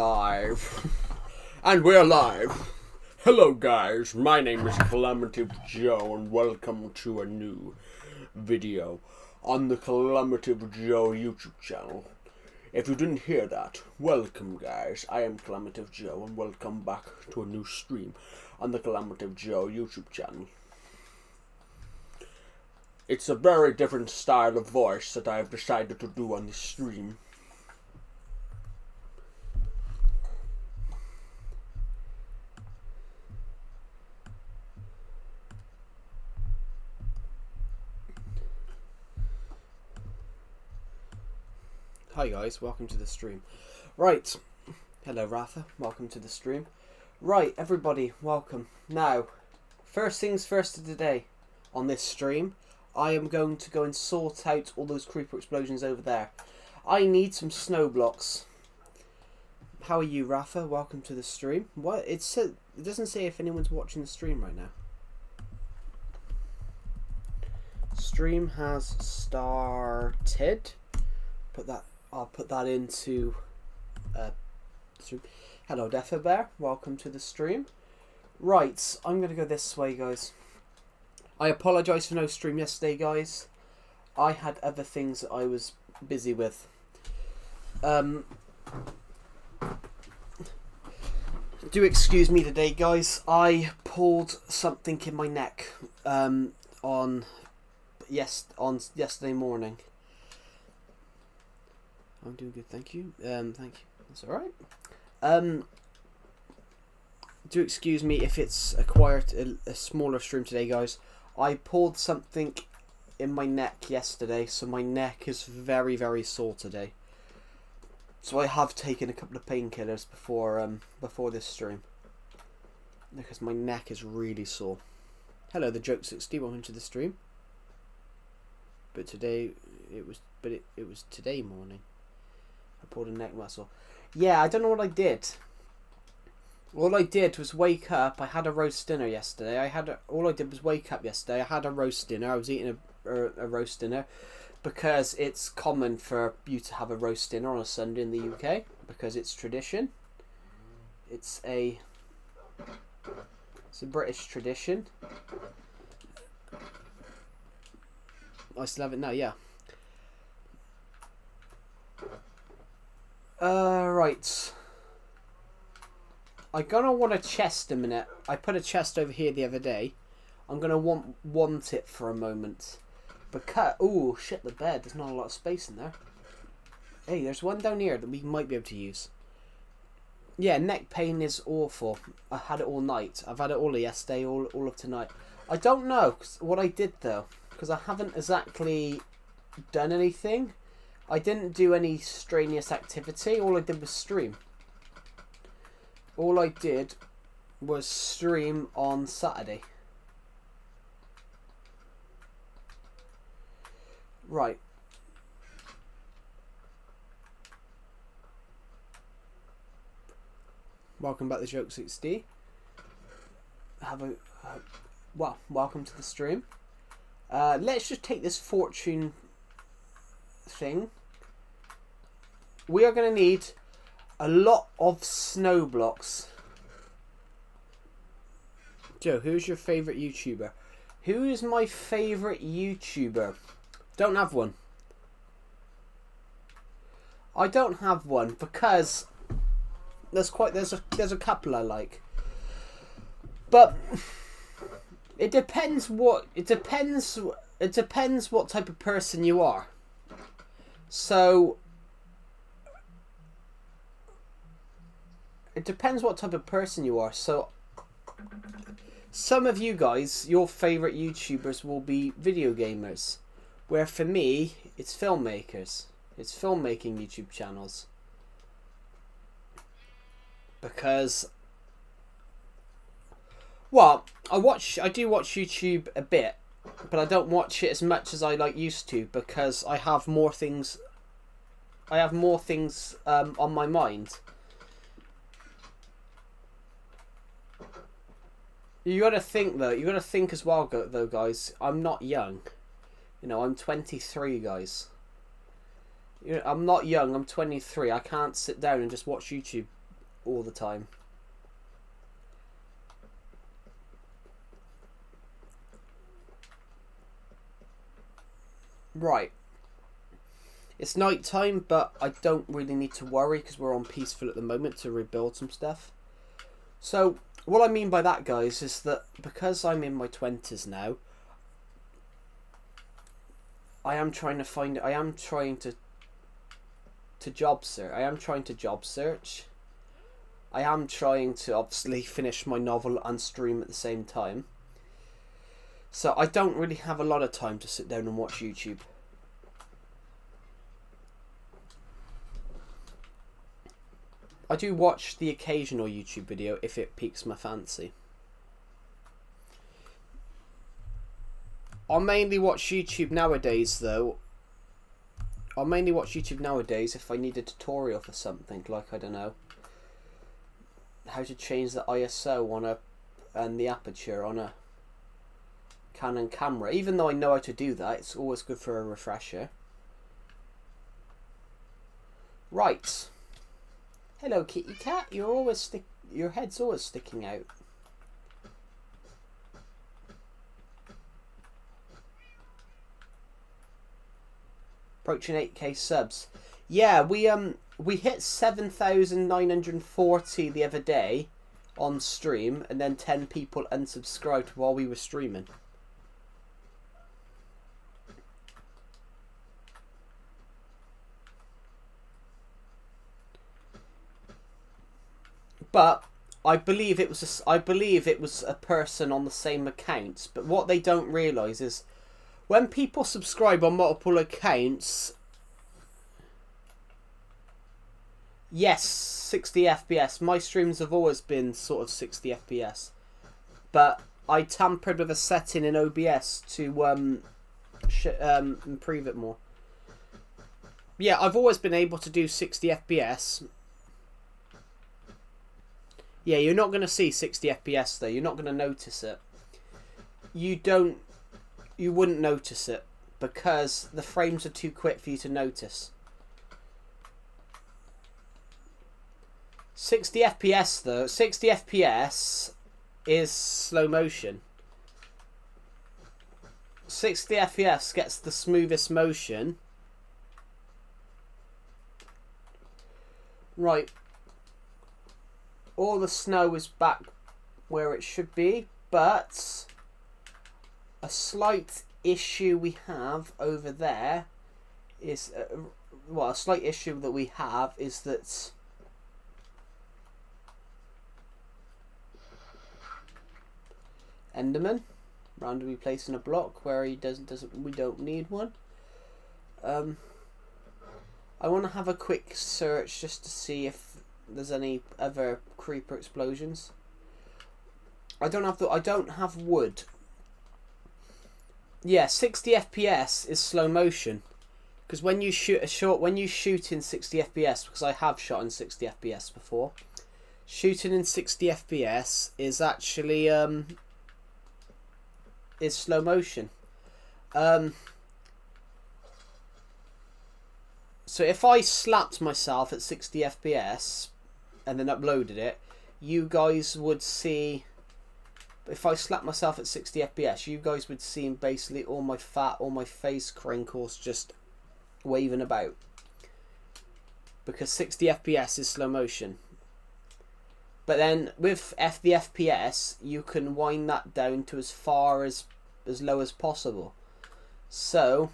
live. And we're live. Hello guys, my name is Calamity Joe and welcome to a new video on the Calamity Joe YouTube channel. If you didn't hear that, welcome guys, I am Calamity Joe and welcome back to a new stream on the Calamity Joe YouTube channel. It's a very different style of voice that I have decided to do on this stream. Hi guys, welcome to the stream. Right, hello Rafa, welcome to the stream. Right, everybody, welcome. Now, first things first of today, on this stream, I am going to go and sort out all those creeper explosions over there. I need some snow blocks. How are you, Rafa? Welcome to the stream. What? It doesn't say if anyone's watching the stream right now. Stream has started. I'll put that into stream. Hello Defo Bear, welcome to the stream. Right, I'm gonna go this way guys. I apologise for no stream yesterday guys. I had other things that I was busy with. Do excuse me today guys. I pulled something in my neck on yesterday morning. I'm doing good, thank you. Thank you. That's alright. Do excuse me if it's a smaller stream today, guys. I pulled something in my neck yesterday, so my neck is very, very sore today. So I have taken a couple of painkillers before this stream because my neck is really sore. Hello, the Joke 60. Welcome to the stream. But today it was today morning. I pulled a neck muscle. Yeah, I don't know what I did. All I did was wake up. I had a roast dinner yesterday. All I did was wake up yesterday. I had a roast dinner. I was eating a roast dinner because it's common for you to have a roast dinner on a Sunday in the UK because it's tradition. It's a British tradition. I still have it now. Yeah. Right. I'm gonna want a chest a minute. I put a chest over here the other day. I'm gonna want it for a moment. Because oh shit, the bed. There's not a lot of space in there. Hey, there's one down here that we might be able to use. Yeah, neck pain is awful. I had it all night. I've had it all of yesterday, all of tonight. I don't know what I did though, because I haven't exactly done anything. I didn't do any strenuous activity. All I did was stream. All I did was stream on Saturday. Right. Welcome back to Joke 60. Welcome to the stream. Let's just take this fortune thing. We are going to need a lot of snow blocks. Joe, who's your favourite YouTuber? Who is my favourite YouTuber? Don't have one. I don't have one because there's a couple I like. But it depends what type of person you are. So it depends what type of person you are. So some of you guys, your favourite YouTubers will be video gamers. Where for me, it's filmmakers. It's filmmaking YouTube channels. Because, well, I do watch YouTube a bit, but I don't watch it as much as I used to because I have more things. On my mind. You got to think though. You got to think as well, though, guys. I'm not young. You know, I'm 23, guys. You know, I'm not young. I'm 23. I can't sit down and just watch YouTube all the time. Right. It's night time, but I don't really need to worry because we're on peaceful at the moment to rebuild some stuff. So, what I mean by that, guys, is that because I'm in my 20s now, I am trying to job search. I am trying to obviously finish my novel and stream at the same time. So I don't really have a lot of time to sit down and watch YouTube. I do watch the occasional YouTube video if it piques my fancy. I'll mainly watch YouTube nowadays, though. If I need a tutorial for something, like, I don't know, how to change the ISO and the aperture on a Canon camera. Even though I know how to do that, it's always good for a refresher. Right. Hello, kitty cat. Your head's always sticking out. Approaching 8k subs. Yeah, we hit 7,940 the other day on stream, and then 10 people unsubscribed while we were streaming. But I believe it was a person on the same account. But what they don't realise is when people subscribe on multiple accounts, yes, 60 FPS. My streams have always been sort of 60 FPS. But I tampered with a setting in OBS to improve it more. Yeah, I've always been able to do 60 FPS. Yeah, you're not going to see 60 FPS though. You're not going to notice it. You wouldn't notice it because the frames are too quick for you to notice. 60 FPS though, 60 FPS is slow motion. 60 FPS gets the smoothest motion. Right. All the snow is back where it should be, but a slight issue we have over there is, a slight issue that we have is that Enderman randomly placing a block where he we don't need one. I want to have a quick search just to see if there's any other creeper explosions. I don't have wood. Yeah, 60 FPS is slow motion because when you shoot in 60 FPS, because I have shot in 60 FPS before, shooting in 60 FPS is actually is slow motion. So if I slapped myself at 60 FPS and then uploaded it, you guys would see, if I slapped myself at 60 FPS, you guys would see basically all my fat, all my face crinkles just waving about. Because 60 FPS is slow motion. But then with the FPS, you can wind that down to as low as possible. So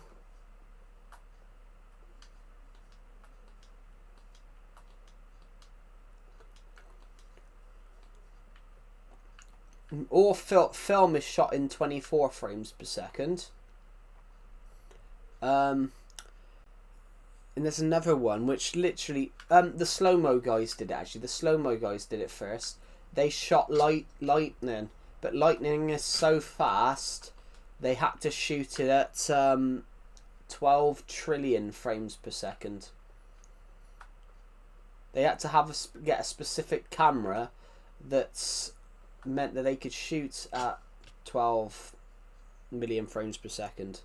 all film is shot in 24 frames per second. And there's another one which literally the slow-mo guys did it, actually. The slow-mo guys did it first. They shot lightning, but lightning is so fast they had to shoot it at 12 trillion frames per second. They had to get a specific camera that's meant that they could shoot at 12 million frames per second.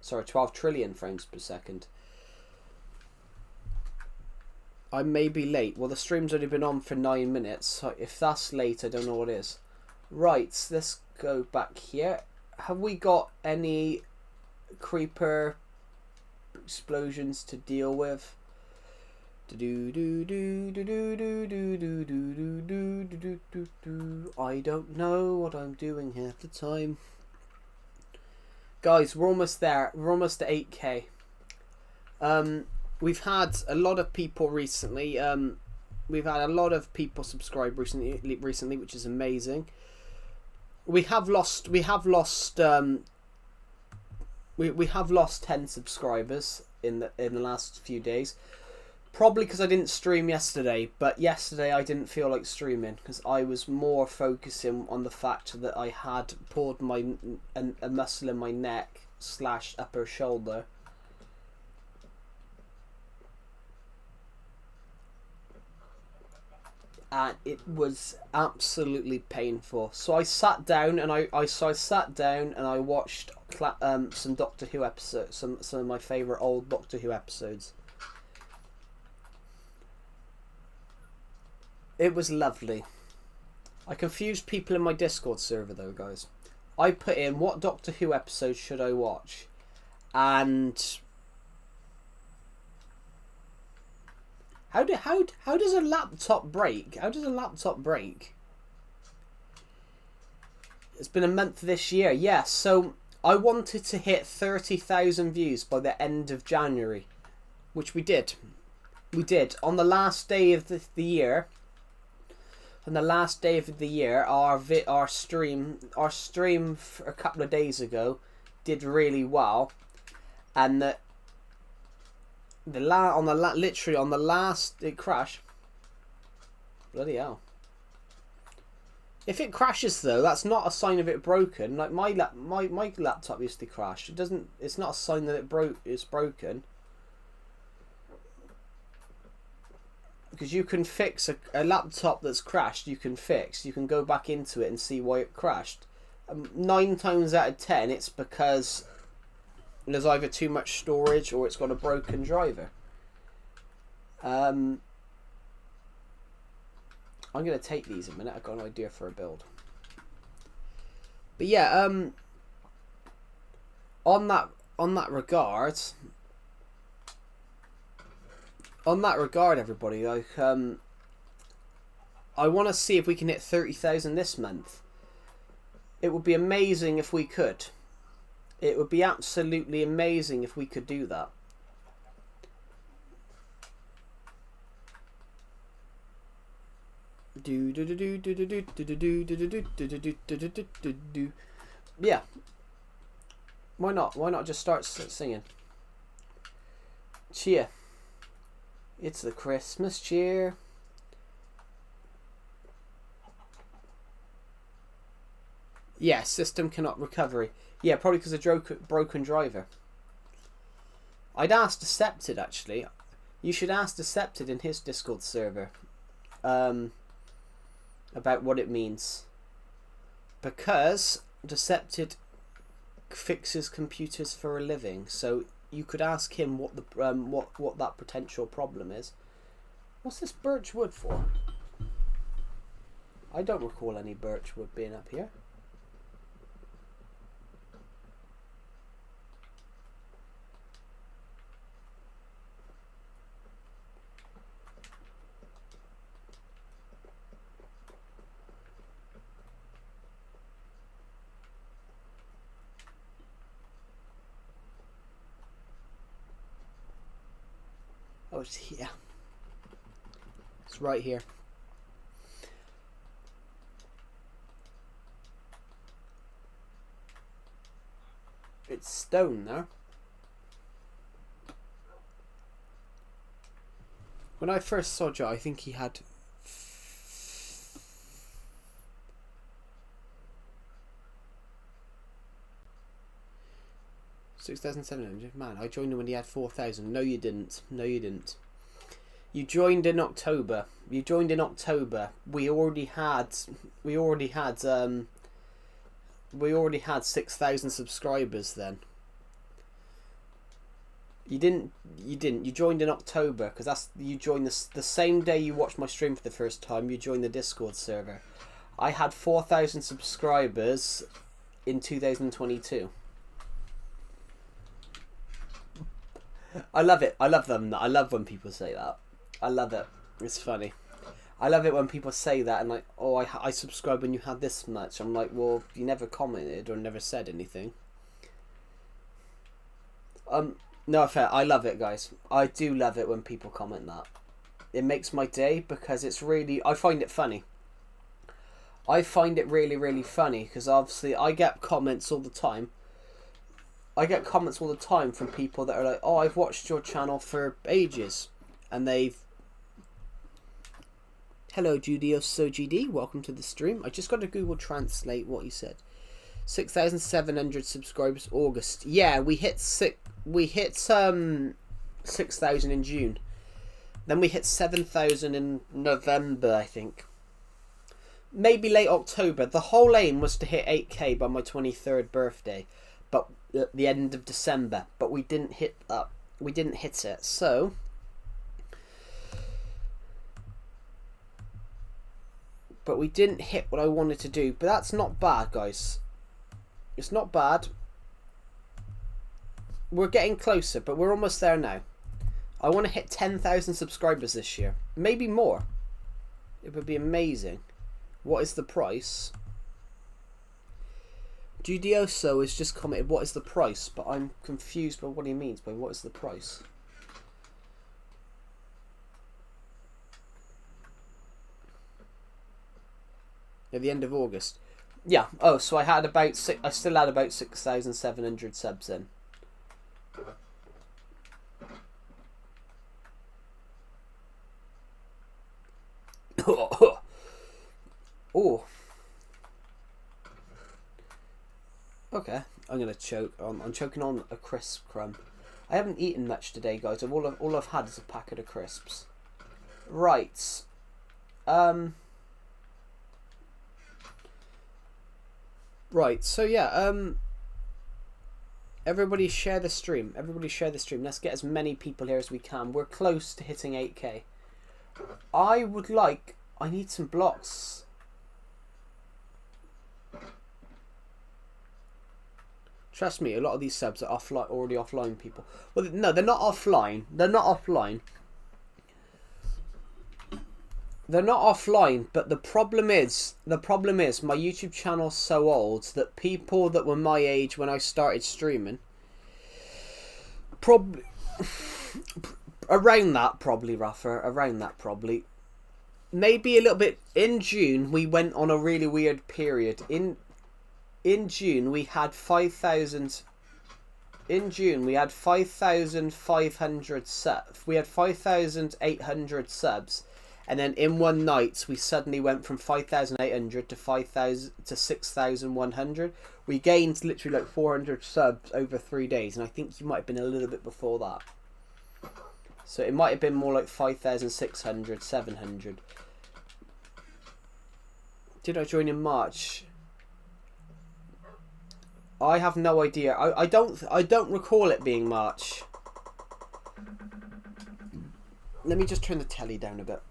Sorry, 12 trillion frames per second. I may be late. Well, the stream's only been on for 9 minutes, so if that's late, I don't know what is. Right, let's go back here. Have we got any creeper explosions to deal with? I don't know what I'm doing here at the time. Guys, we're almost there. We're almost at 8k. We've had a lot of people recently. We've had a lot of people subscribe recently, which is amazing. We have lost 10 subscribers in the last few days. Probably because I didn't stream yesterday, but yesterday I didn't feel like streaming because I was more focusing on the fact that I had pulled a muscle in my neck / upper shoulder. And it was absolutely painful. So I sat down and I watched some Doctor Who episodes, some of my favourite old Doctor Who episodes. It was lovely. I confused people in my Discord server though, guys. I put in what Doctor Who episode should I watch, and how does a laptop break? How does a laptop break? It's been a month this year. Yeah, so I wanted to hit 30,000 views by the end of January, which we did. We did on the last day of the year. On the last day of the year, our stream for a couple of days ago did really well, and literally on the last it crashed. Bloody hell! If it crashes though, that's not a sign of it broken. Like my laptop used to crash. It's not a sign that it's broken. Because you can fix a laptop that's crashed. You can go back into it and see why it crashed. 9 times out of 10, it's because there's either too much storage or it's got a broken driver. I'm going to take these a minute. I've got an idea for a build. But yeah, on that regard, everybody, like, I want to see if we can hit 30,000 this month. It would be amazing if we could. It would be absolutely amazing if we could do that. Yeah. Why not? Why not just start singing? Cheer. It's the Christmas cheer. Yeah, system cannot recovery. Yeah, probably because of broken driver. I'd ask Decepted, actually. You should ask Decepted in his Discord server about what it means. Because Decepted fixes computers for a living, so you could ask him what the what that potential problem is. What's this birch wood for? I don't recall any birch wood being up here. Oh, it's here. It's right here. It's stone there. When I first saw Joe, I think he had 6,700. Man, I joined him when he had 4,000. No, you didn't. No, you didn't. You joined in October. You joined in October. We already had 6,000 subscribers then. You didn't. You didn't. You joined in October because you joined the same day you watched my stream for the first time. You joined the Discord server. I had 4,000 subscribers in 2022. I love it. I love them. I love when people say that. I love it. It's funny. I love it when people say that and like, oh, I subscribed when you had this much. I'm like, well, you never commented or never said anything. No, fair. I love it, guys. I do love it when people comment that. It makes my day because it's really... I find it funny. I find it really, really funny because obviously I get comments all the time. I get comments all the time from people that are like, oh, I've watched your channel for ages. And they've... Hello, Judioso GD. Welcome to the stream. I just got to Google Translate what he said. 6,700 subscribers August. Yeah, we hit 6,000 in June. Then we hit 7,000 in November, I think. Maybe late October. The whole aim was to hit 8k by my 23rd birthday, but at the end of December. But we didn't hit that. We didn't hit it. So but we didn't hit what I wanted to do. But that's not bad, guys. It's not bad. We're getting closer, but we're almost there now. I want to hit 10,000 subscribers this year. Maybe more. It would be amazing. What is the price? Judioso has just commented, what is the price? But I'm confused by what he means by what is the price. At the end of August. Yeah. Oh, so I had about I still had about 6,700 subs in. Oh. Okay, I'm gonna choke. I'm choking on a crisp crumb. I haven't eaten much today, guys. All I've had is a packet of crisps. Right. Right, so yeah, everybody share the stream. Everybody share the stream. Let's get as many people here as we can. We're close to hitting 8k. I need some blocks. Trust me, a lot of these subs are already offline people. Well, no, they're not offline. They're not offline. They're not offline, but the problem is my YouTube channel's so old that people that were my age when I started streaming, probably around that probably, maybe a little bit. In June, we went on a really weird period. In June, we had 5,000. In June, we had 5,500 subs. We had 5,800 subs. And then in one night, we suddenly went from 5,800 to 5,000 to 6,100. We gained literally like 400 subs over 3 days, and I think you might have been a little bit before that. So it might have been more like 5,600, 700. Did I join in March? I have no idea. I don't recall it being March. Let me just turn the telly down a bit.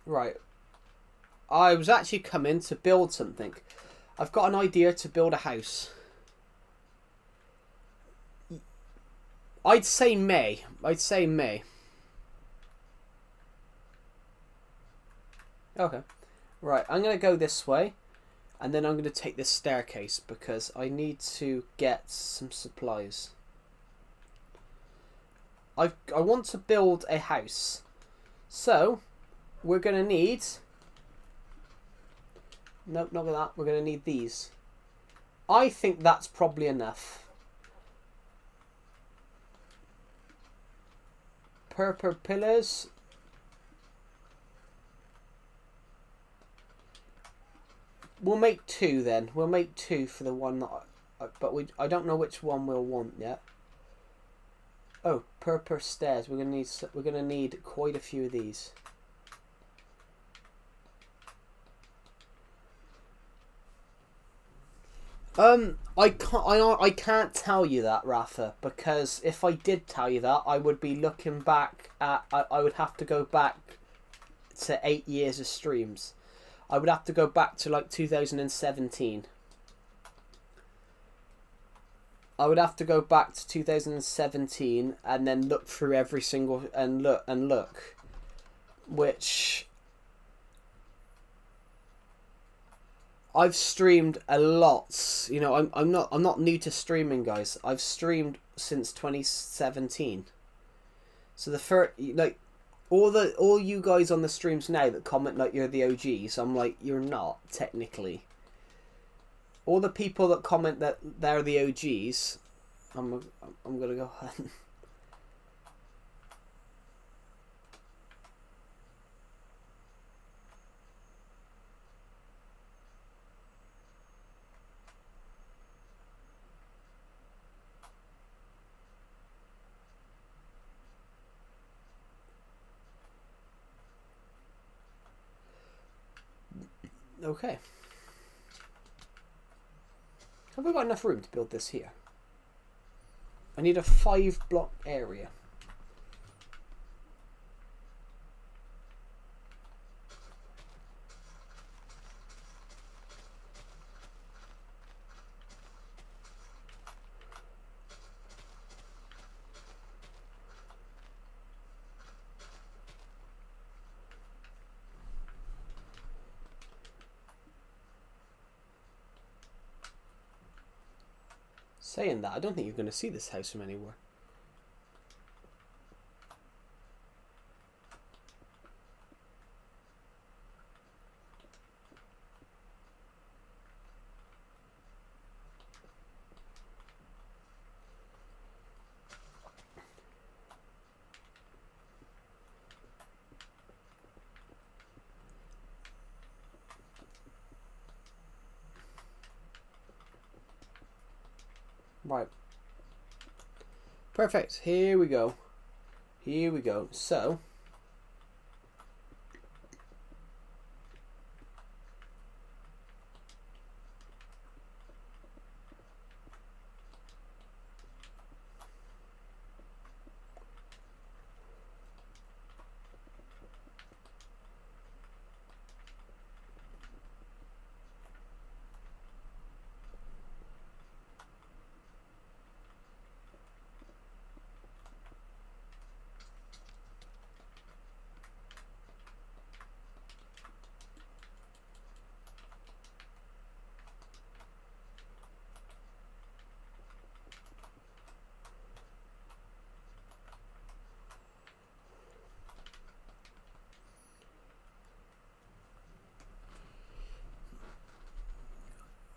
Right. I was actually coming to build something. I've got an idea to build a house. I'd say May. Okay. Right, I'm going to go this way. And then I'm going to take this staircase because I need to get some supplies. I want to build a house. So, we're going to need... Nope, not that. We're going to need these. I think that's probably enough. Purple pillars. We'll make 2 then. We'll make 2 for the one that but I don't know which one we'll want yet. Oh, purple stairs. We're gonna need quite a few of these. I can't tell you that, Rafa, because if I did tell you that, I would be looking back at. I would have to go back to 8 years of streams. I would have to go back to like 2017. I would have to go back to 2017 and then look through every single and look, which I've streamed a lot. You know, I'm not new to streaming, guys. I've streamed since 2017. So the first, like, all you guys on the streams now that comment like you're the OGs, I'm like, you're not technically. All the people that comment that they're the OGs, I'm gonna go ahead. Okay. Have we got enough room to build this here? I need a 5-block area. Saying that, I don't think you're going to see this house from anywhere. Right. Perfect. Here we go. Here we go. So,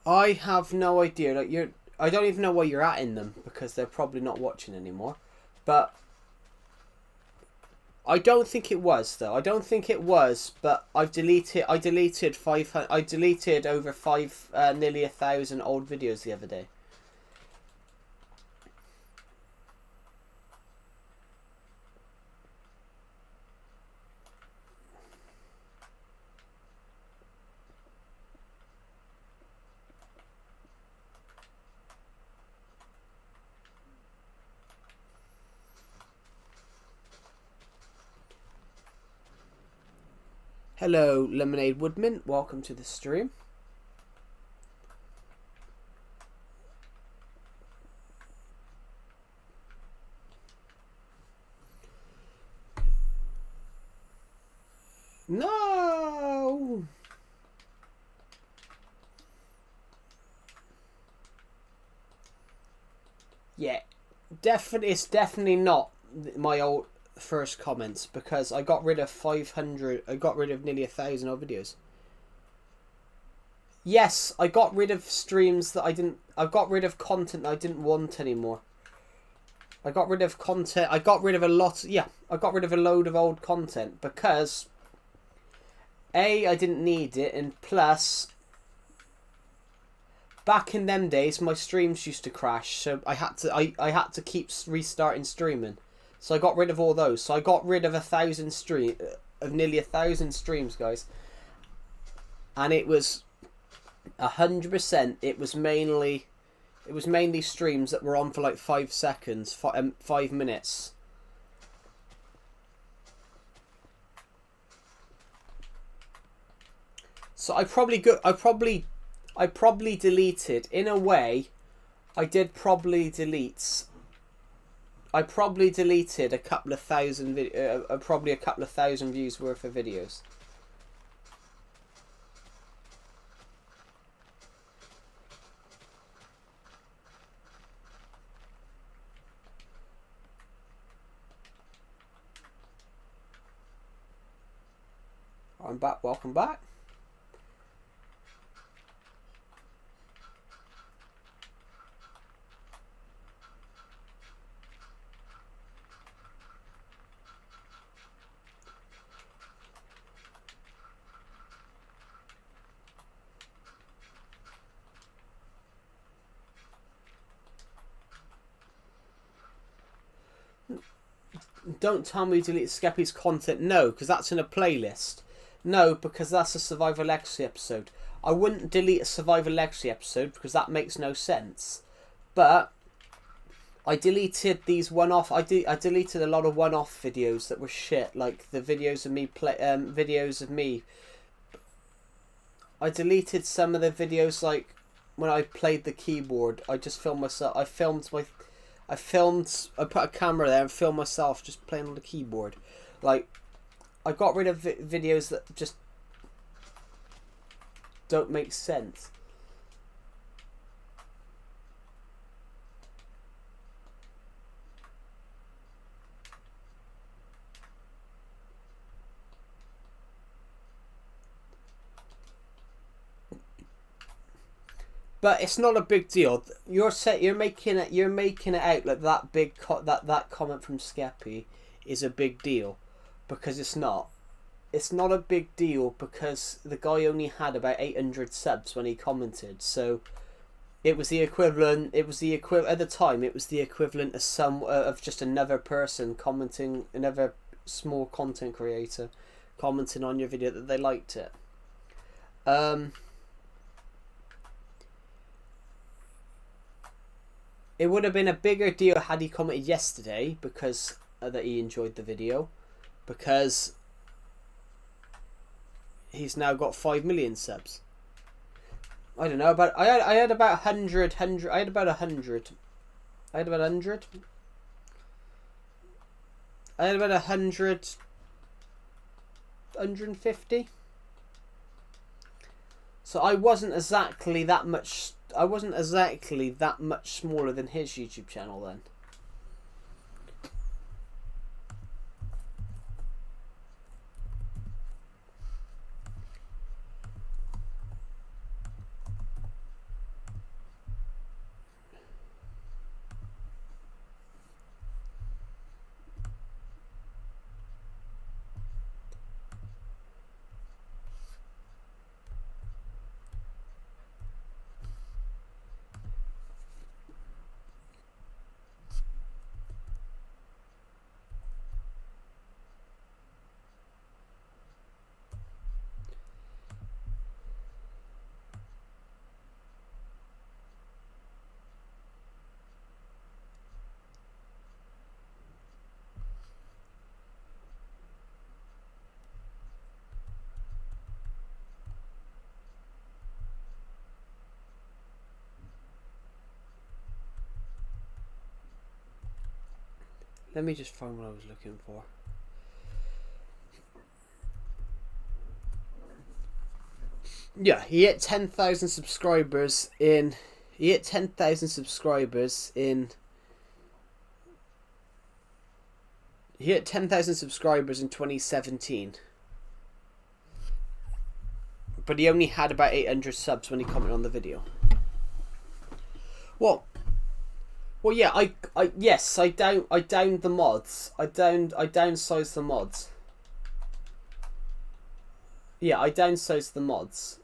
I have no idea. Like I don't even know where you're at in them because they're probably not watching anymore. But I don't think it was though. I don't think it was. But I've deleted. I deleted 500. I deleted over nearly 1,000 old videos the other day. Hello, Lemonade Woodman. Welcome to the stream. No. Yeah, it's definitely not my old first comments because I got rid of 500. I got rid of nearly 1,000 old videos. Yes, I got rid of streams that I didn't. I got rid of content that I didn't want anymore. I got rid of content. I got rid of a lot. Yeah, I got rid of a load of old content because I didn't need it, and plus, back in them days, my streams used to crash, so I had to keep restarting streaming. So I got rid of all those. So I got rid of nearly 1,000 streams, guys. And it was 100%. It was mainly streams that were on for like 5 seconds, 5 minutes. So I probably deleted, in a way. I probably deleted a couple of thousand probably a couple of thousand views worth of videos. I'm back. Welcome back. Don't tell me to delete Skeppy's content. No, because that's in a playlist. No, because that's a Survival Legacy episode. I wouldn't delete a Survival Legacy episode because that makes no sense. But I deleted these one-off. I deleted a lot of one-off videos that were shit, like the videos of me videos of me. I deleted some of the videos, like when I played the keyboard. I just filmed myself. I put a camera there and filmed myself just playing on the keyboard. Like, I got rid of videos that just don't make sense. But it's not a big deal. You're making it out like that big that comment from Skeppy is a big deal, because it's not. It's not a big deal because the guy only had about 800 subs when he commented. So it was the equivalent. At the time. It was the equivalent of just another person commenting, another small content creator commenting on your video that they liked it. It would have been a bigger deal had he commented yesterday because that he enjoyed the video, because he's now got 5 million subs. I don't know, but I had about 100. I had about 100. I had about 100. I had about 100. 150. So I wasn't exactly that much. I wasn't exactly that much smaller than his YouTube channel then. Let me just find what I was looking for. Yeah, he hit 10,000 subscribers in. He hit 10,000 subscribers in. He hit 10,000 subscribers in 2017. But he only had about 800 subs when he commented on the video. Well, yeah, I downed the mods. I downsized the mods. Yeah, I downsized the mods.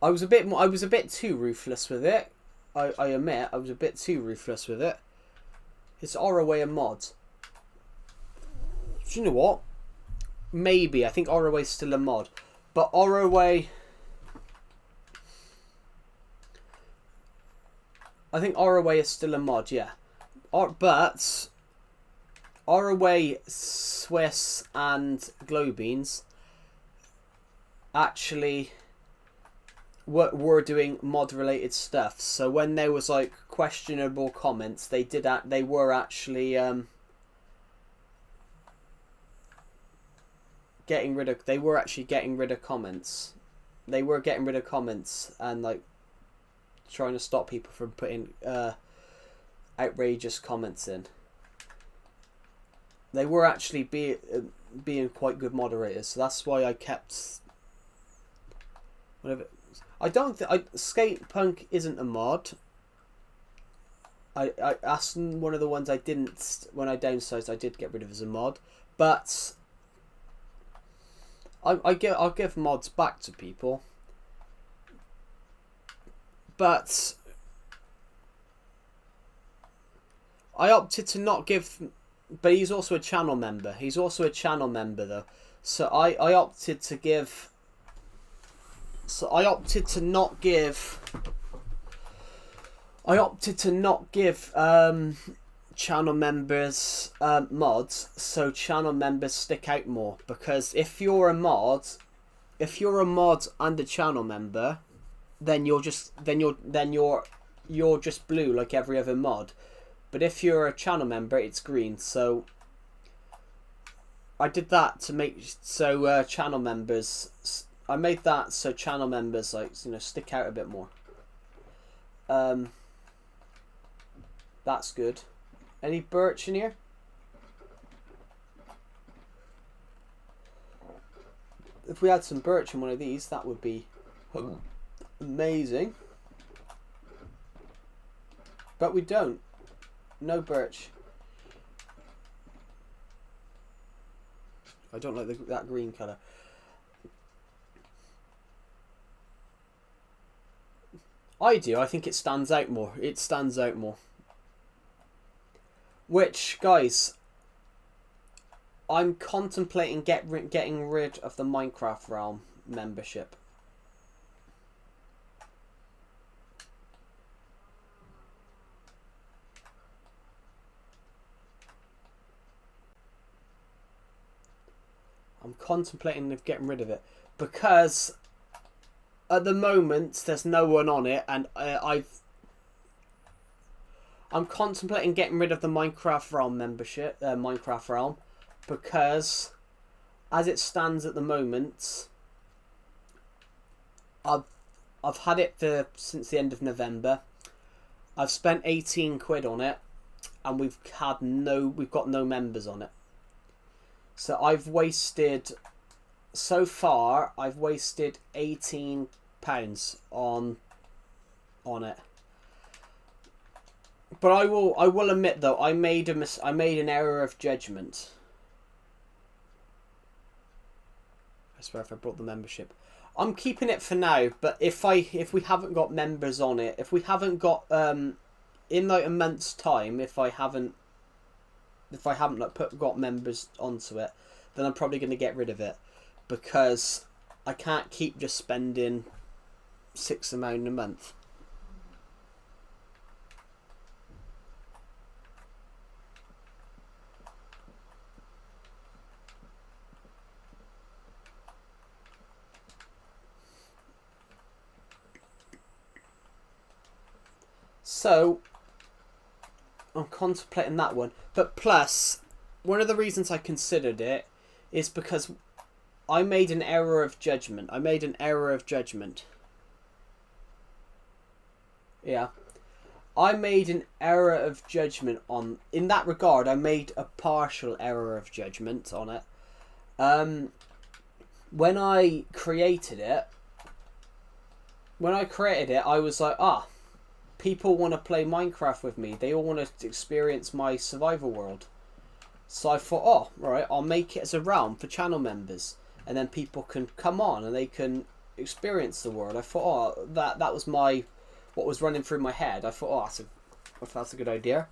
I was a bit too ruthless with it. I admit I was a bit too ruthless with it. It's our way of mods. you know what? Maybe. I think ROA is still a mod. But ROA... I think ROA is still a mod, yeah. But ROA, Swiss and Glowbeans actually were doing mod related stuff. So when there was like questionable comments, they were actually getting rid of comments. They were getting rid of comments and like trying to stop people from putting outrageous comments in. They were actually being quite good moderators, so that's why I kept whatever. I don't think Skate Punk isn't a mod. I that's one of the ones I didn't, when I downsized, I did get rid of as a mod, but I'll give mods back to people. But I opted to not give. But he's also a channel member. He's also a channel member though. So I opted to give. So I opted to not give. I opted to not give channel members mods, so channel members stick out more. Because if you're a mod and a channel member, then you're just blue like every other mod. But if you're a channel member, it's green. So I did that to make so channel members. I made that so channel members stick out a bit more. That's good. Any birch in here? If we had some birch in one of these, that would be amazing. But we don't. No birch. I don't like that green colour. I do. I think it stands out more. It stands out more. Which, guys, I'm contemplating getting rid of the Minecraft Realm membership. I'm contemplating getting rid of it because at the moment there's no one on it, and I'm contemplating getting rid of the Minecraft Realm membership, Minecraft Realm, because as it stands at the moment, I've had it since the end of November. I've spent 18 quid on it, and we've got no members on it. So so far I've wasted £18 on it. But I will admit though, I made an error of judgment. I swear if I brought the membership. I'm keeping it for now, but if we haven't got members on it, if we haven't got in like a month's time, if I haven't got members onto it, then I'm probably going to get rid of it, because I can't keep just spending £6 a month. So I'm contemplating that one. But plus, one of the reasons I considered it is because I made an error of judgment. Yeah. I made an error of judgment in that regard. I made a partial error of judgment on it. When I created it, I was like, people want to play Minecraft with me. They all want to experience my survival world. So I thought, right, I'll make it as a realm for channel members, and then people can come on and they can experience the world. I thought, that was what was running through my head. I thought, that's a good idea.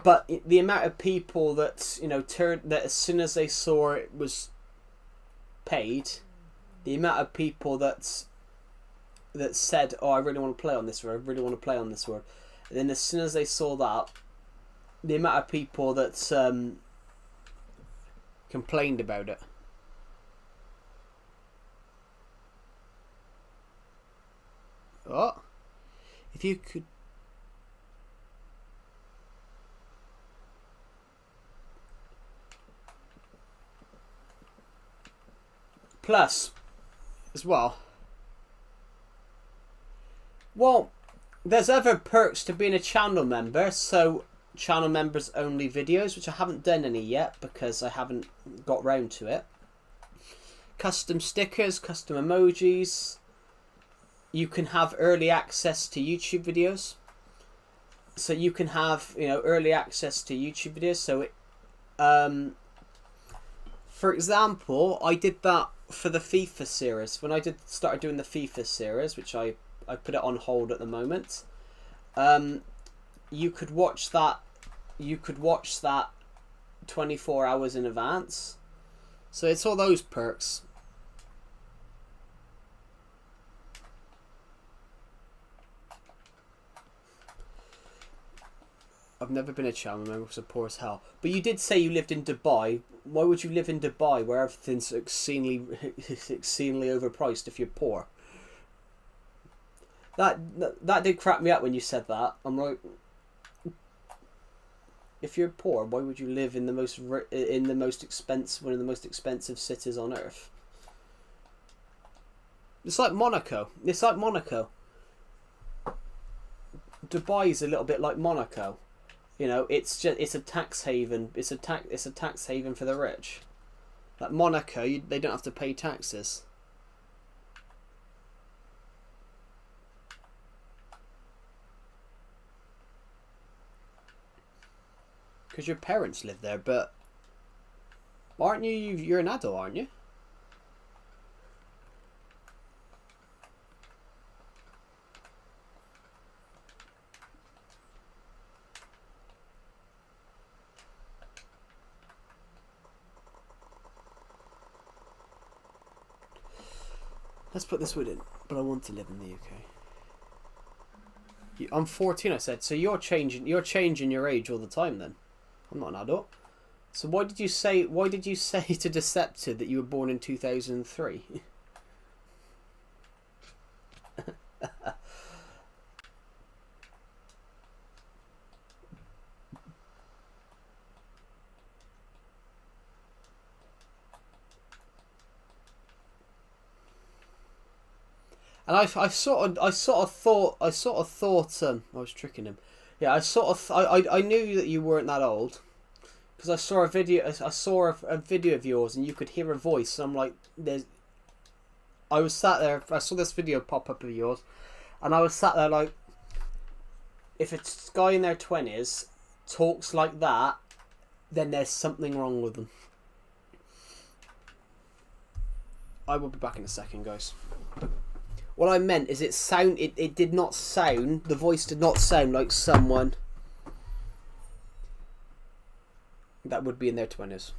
But the amount of people that, you know, turned that as soon as they saw it was paid, the amount of people that said, "Oh, I really want to play on this word. I really want to play on this word," and then as soon as they saw that, the amount of people that complained about it. Oh, if you could. Plus, as well. Well, there's other perks to being a channel member. So, channel members only videos, which I haven't done any yet because I haven't got round to it. Custom stickers, custom emojis. You can have early access to YouTube videos. So you can have, you know, early access to YouTube videos. So it, for example, I did that for the FIFA series. When I started doing the FIFA series, which I put it on hold at the moment. You could watch that. You could watch that 24 hours in advance. So it's all those perks. I've never been a channel member because I'm poor as hell. But you did say you lived in Dubai. Why would you live in Dubai where everything's exceedingly overpriced if you're poor? That did crack me up when you said that. I'm like, if you're poor, why would you live in the most expensive, one of the most expensive cities on earth? It's like Monaco. It's like Monaco. Dubai is a little bit like Monaco. You know, it's a tax haven. It's a tax haven for the rich. Like Monaco, they don't have to pay taxes. Because your parents live there, but aren't you? You're an adult, aren't you? Let's put this wood in. But I want to live in the UK. I'm 14. I said. So you're changing. You're changing your age all the time. Then I'm not an adult. So why did you say? Why did you say to Deceptive that you were born in 2003? And I sort of thought I was tricking him. Yeah, I knew that you weren't that old because I saw a video. I saw a video of yours, and you could hear a voice. And I'm like, there's. I was sat there. I saw this video pop up of yours, and I was sat there like, if a guy in their 20s talks like that, then there's something wrong with them. I will be back in a second, guys. What I meant is it did not sound, the voice did not sound like someone that would be in their 20s.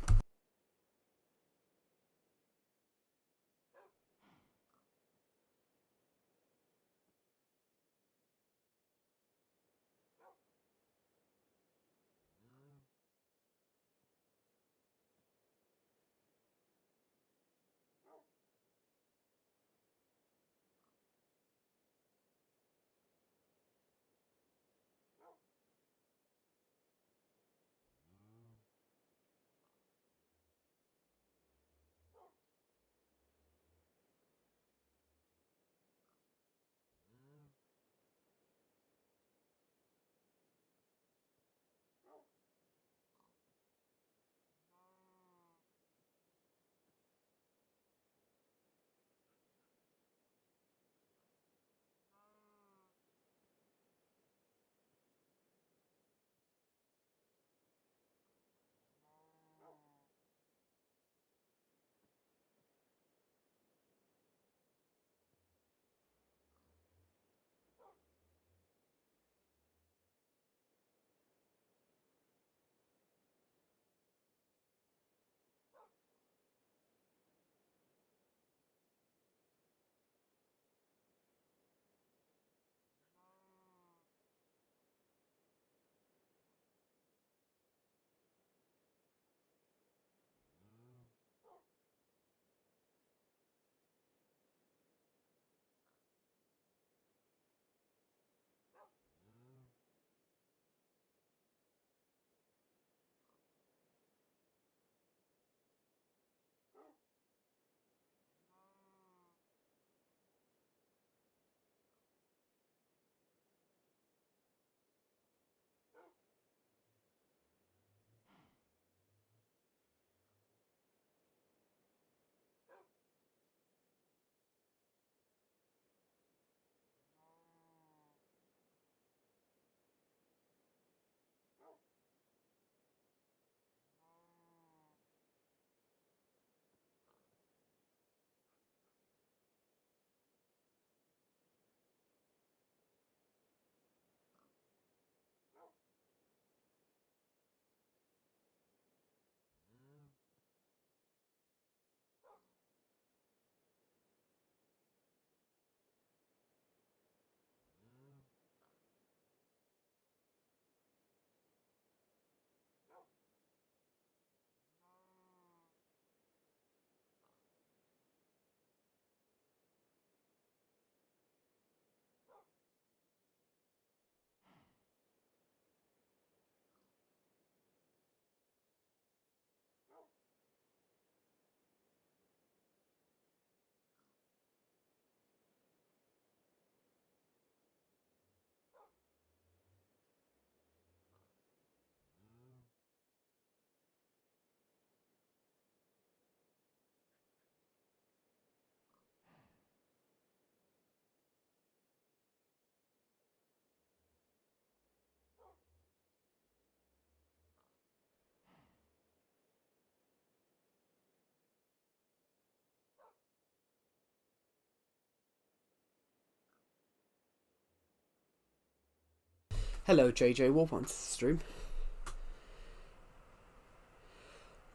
Hello, JJ. Welcome to the stream.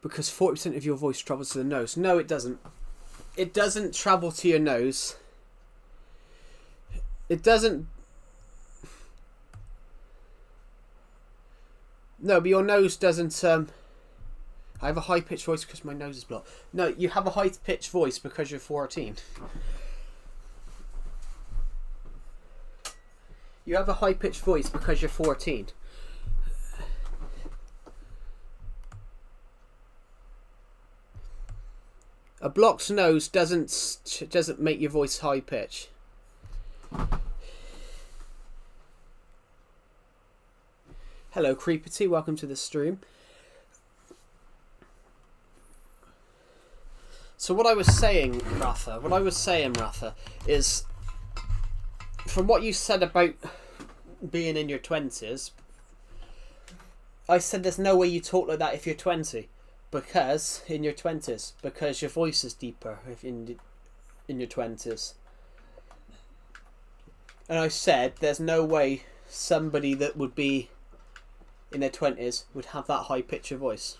Because 40% of your voice travels to the nose. No, it doesn't. It doesn't travel to your nose. It doesn't. No, but your nose doesn't. I have a high-pitched voice because my nose is blocked. No, you have a high-pitched voice because you're 14. You have a high-pitched voice because you're 14. A blocked nose doesn't make your voice high-pitched. Hello, Creepity. Welcome to the stream. So what I was saying, Ratha, is from what you said about being in your 20s, I said there's no way you talk like that if you're 20, because in your 20s, because your voice is deeper if in your 20s. And I said there's no way somebody that would be in their 20s would have that high pitch of voice.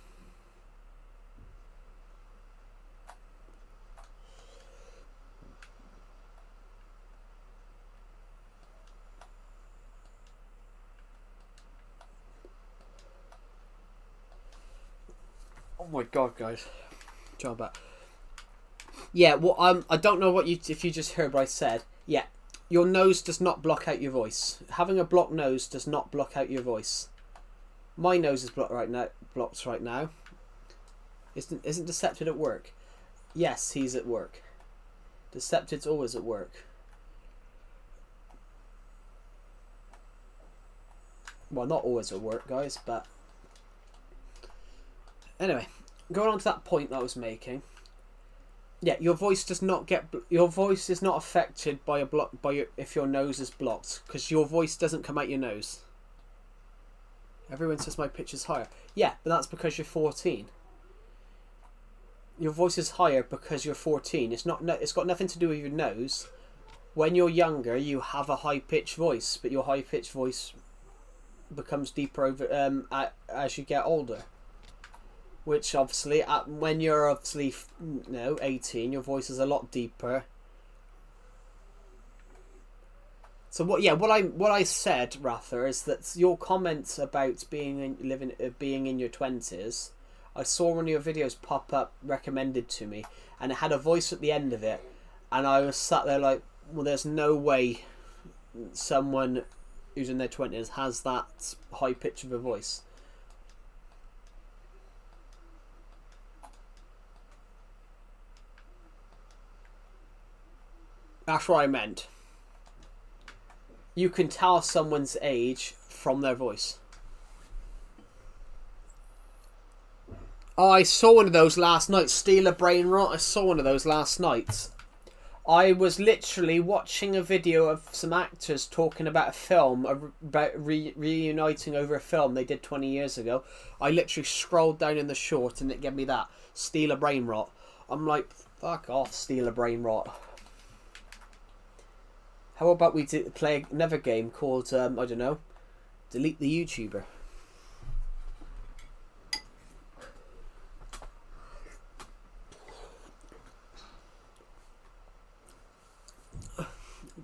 Oh my god, guys. Job back. Yeah, well, I don't know what if you just heard what I said. Yeah, your nose does not block out your voice. Having a blocked nose does not block out your voice. My nose is blocked right now. Isn't Decepted at work? Yes, he's at work. Decepted's always at work. Well, not always at work, guys, but anyway, going on to that point that I was making. Yeah, your voice does not get. Your voice is not affected by if your nose is blocked, because your voice doesn't come out your nose. Everyone says my pitch is higher. Yeah, but that's because you're 14. Your voice is higher because you're 14. It's got nothing to do with your nose. When you're younger, you have a high pitched voice, but your high pitched voice becomes deeper over as you get older. Which obviously, when you're 18, your voice is a lot deeper. So what I said, Rather, is that your comments about being in your 20s, I saw one of your videos pop up recommended to me, and it had a voice at the end of it, and I was sat there like, well, there's no way someone who's in their 20s has that high pitch of a voice. That's what I meant. You can tell someone's age from their voice. Oh, I saw one of those last night. Steal a Brain Rot. I saw one of those last night. I was literally watching a video of some actors talking about a film, about reuniting over a film they did 20 years ago. I literally scrolled down in the short and it gave me that. Steal a Brain Rot. I'm like, fuck off, Steal a Brain Rot. How about we play another game called, I don't know, Delete the YouTuber.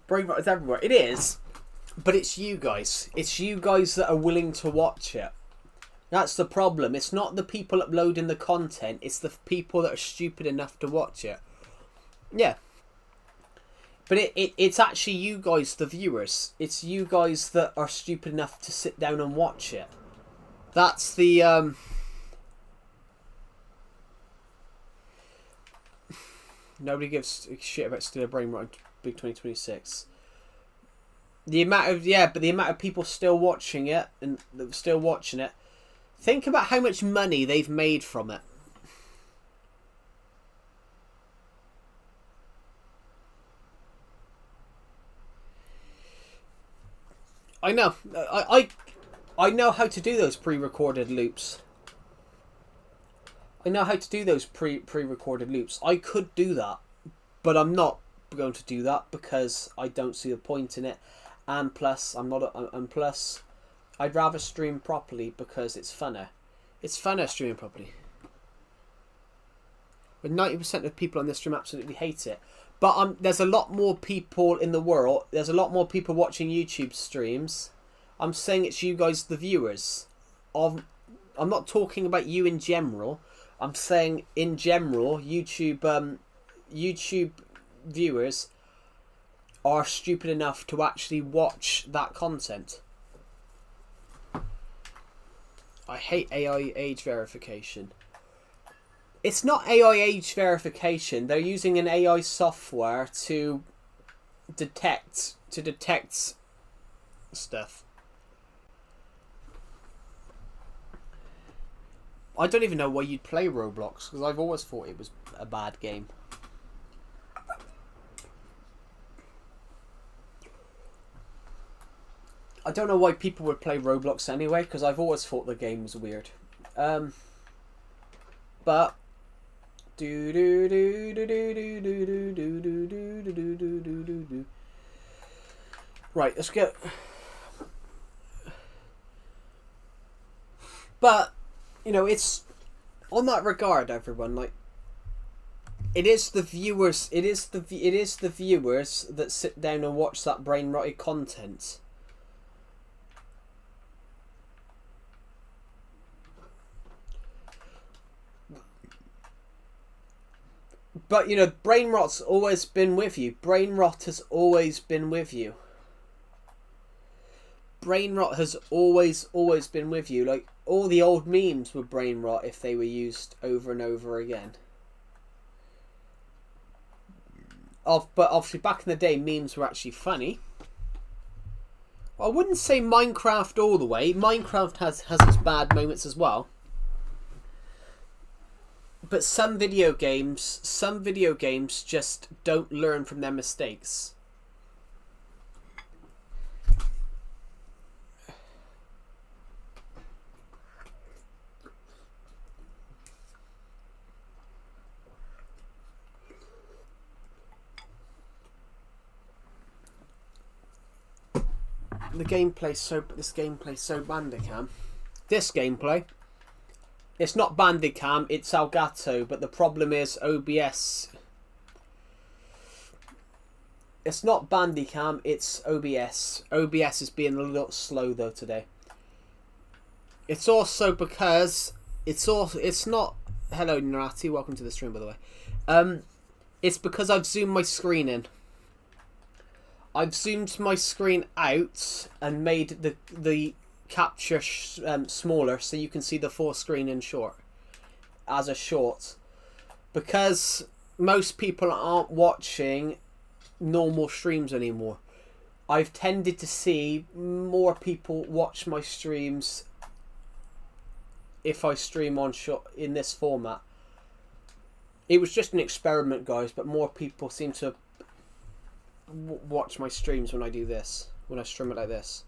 Brain rot is everywhere. It is, but it's you guys. It's you guys that are willing to watch it. That's the problem. It's not the people uploading the content. It's the people that are stupid enough to watch it. Yeah. But it's actually you guys, the viewers. It's you guys that are stupid enough to sit down and watch it. That's the... Nobody gives a shit about Steal a Brain Rot in Big 2026. The amount of people still watching it and still watching it. Think about how much money they've made from it. I know. I know how to do those pre-recorded loops. I know how to do those pre-recorded loops. I could do that, but I'm not going to do that because I don't see the point in it. And plus, I'd rather stream properly because it's funner. It's funner streaming properly. But 90% of people on this stream absolutely hate it. But there's a lot more people in the world. There's a lot more people watching YouTube streams. I'm saying it's you guys, the viewers. I'm not talking about you in general. I'm saying in general, YouTube viewers are stupid enough to actually watch that content. I hate AI age verification. It's not AI age verification. They're using an AI software to detect stuff. I don't even know why you'd play Roblox, because I've always thought it was a bad game. I don't know why people would play Roblox anyway, because I've always thought the game was weird. But right, let's go. But you know, it's on that regard, everyone. Like, it is the viewers. It is the viewers that sit down and watch that brain rotted content. But, you know, brain rot's always been with you. Brain rot has always been with you. Brain rot has always been with you. Like, all the old memes were brain rot if they were used over and over again. But obviously back in the day, memes were actually funny. I wouldn't say Minecraft all the way. Minecraft has its bad moments as well. But some video games just don't learn from their mistakes. This gameplay's so Bandicam. This gameplay. It's not Bandicam, it's Elgato, but the problem is OBS. It's not Bandicam, it's OBS. OBS is being a little slow though today. It's also because it's not. Hello Narati, welcome to the stream by the way. It's because I've zoomed my screen in. I've zoomed my screen out and made the capture smaller so you can see the full screen in short as a short, because most people aren't watching normal streams anymore. I've tended to see more people watch my streams if I stream on short in this format. It was just an experiment, guys, but more people seem to watch my streams when I do this, when I stream it like this.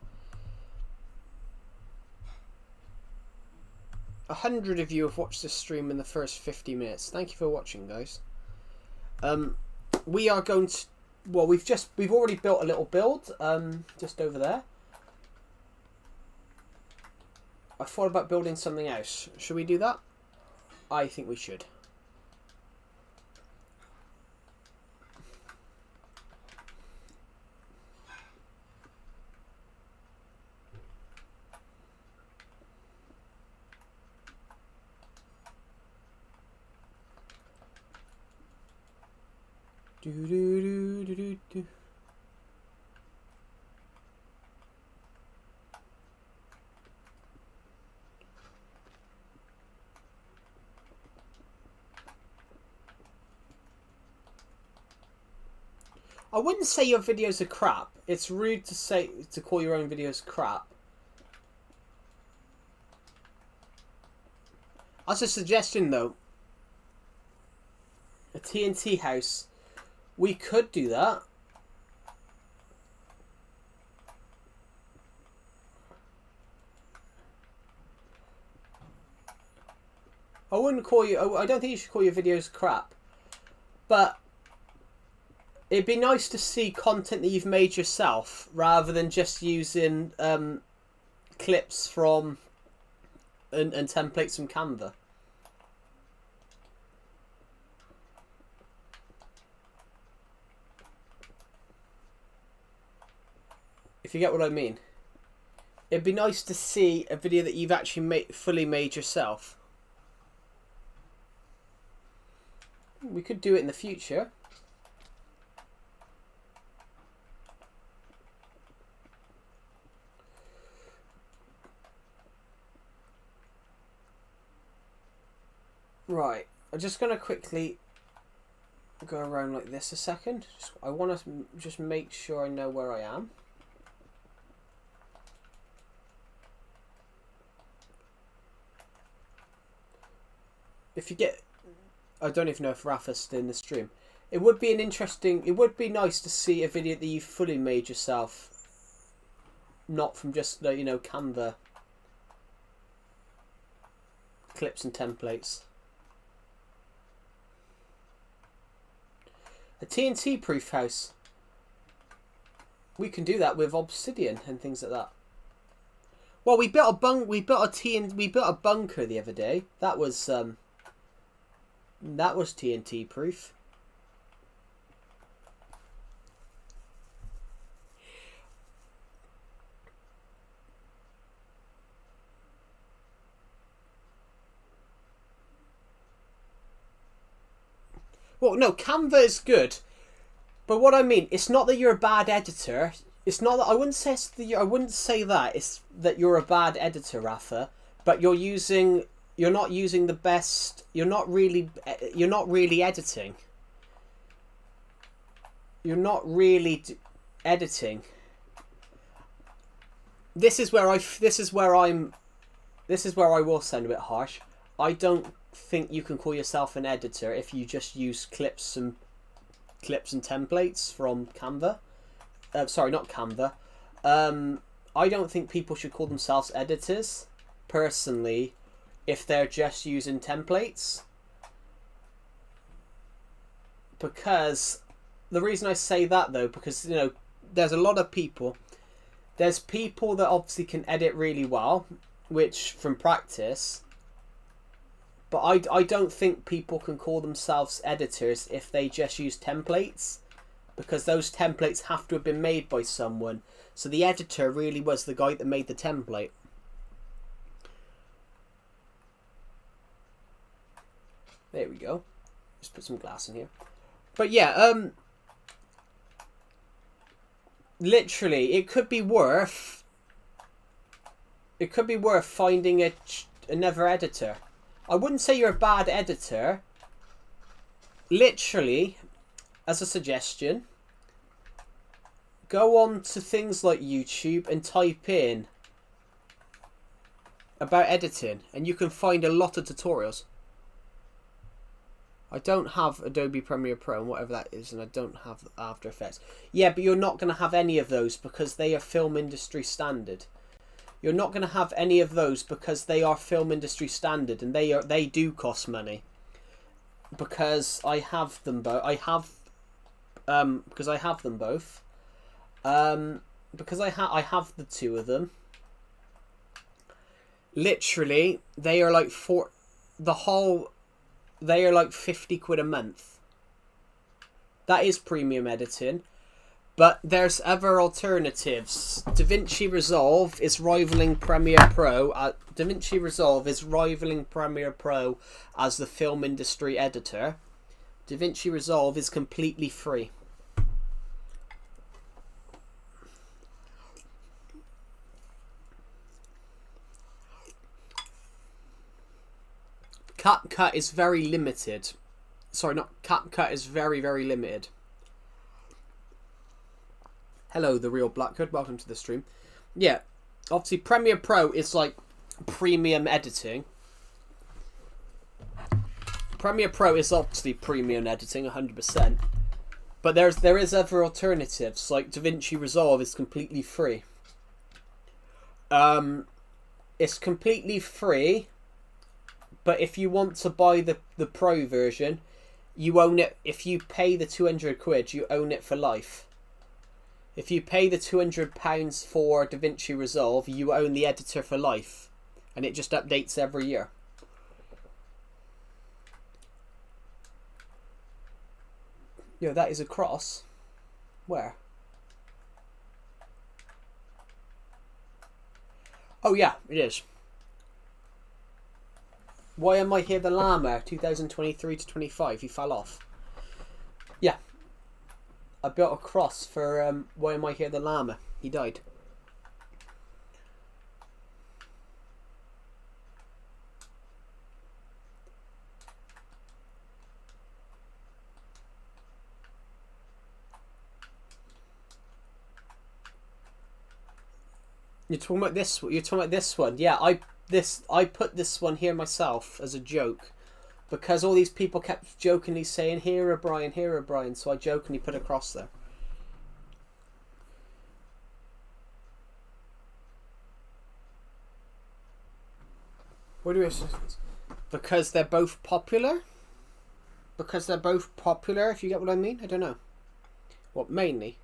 100 of you have watched this stream in the first 50 minutes. Thank you for watching, guys. We are going to, well, we've already built a little build just over there. I thought about building something else. Should we do that? I think we should. Do do do do do do. I wouldn't say your videos are crap. It's rude to call your own videos crap. As a suggestion though, a TNT house. We could do that. I wouldn't call you. I don't think you should call your videos crap. But it'd be nice to see content that you've made yourself, rather than just using clips from and templates from Canva. If you get what I mean. It'd be nice to see a video that you've actually fully made yourself. We could do it in the future. Right, I'm just going to quickly go around like this a second. I want to just make sure I know where I am. If you get... I don't even know if Rafa's still in the stream. It would be it would be nice to see a video that you fully made yourself. Not from just, you know, Canva clips and templates. A TNT proof house. We can do that with obsidian and things like that. Well, we built a bunker the other day. That was TNT proof. Well, no, Canva is good, but what I mean, it's not that you're a bad editor. It's not that I wouldn't say that. It's that you're a bad editor, Rafa. But you're not using the best. You're not really editing. You're not really editing. This is where I will sound a bit harsh. I don't think you can call yourself an editor if you just use clips and templates from Canva. Sorry, not Canva. I don't think people should call themselves editors, personally, if they're just using templates. Because the reason I say that, though, because, you know, there's a lot of people. There's people that obviously can edit really well, which from practice. But I don't think people can call themselves editors if they just use templates, because those templates have to have been made by someone. So the editor really was the guy that made the template. There we go. Just put some glass in here. But yeah, literally, it could be worth finding another editor. I wouldn't say you're a bad editor. Literally, as a suggestion, go on to things like YouTube and type in about editing, and you can find a lot of tutorials. I don't have Adobe Premiere Pro and whatever that is, and I don't have After Effects. Yeah, but you're not going to have any of those because they are film industry standard. You're not going to have any of those because they are film industry standard, and they do cost money. Because I have them both. Because I have them both. Because I have the two of them. Literally, they are like they are like 50 quid a month. That is premium editing. But there's other alternatives. DaVinci Resolve is rivaling Premiere Pro. DaVinci Resolve is rivaling Premiere Pro as the film industry editor. DaVinci Resolve is completely free. CapCut is very limited. Sorry, not CapCut is very, very limited. Hello, the real Blackhood. Welcome to the stream. Yeah, obviously Premiere Pro is like premium editing. Premiere Pro is obviously premium editing, 100%. But there is other alternatives, like DaVinci Resolve is completely free. It's completely free, but if you want to buy the Pro version, you own it. If you pay the 200 quid, you own it for life. If you pay the £200 for DaVinci Resolve, you own the editor for life, and it just updates every year. Yo, that is a cross. Where? Oh yeah, it is. Why Am I Here the Llama 2023 to 25? He fell off. Yeah. I built a cross for Why Am I Here the Llama. He died. You're talking about this. You're talking about this one. Yeah, I put this one here myself as a joke, because all these people kept jokingly saying "Here, O'Brien, here, O'Brien," so I jokingly put a cross there. What do we? Because they're both popular. Because they're both popular. If you get what I mean, I don't know. What mainly?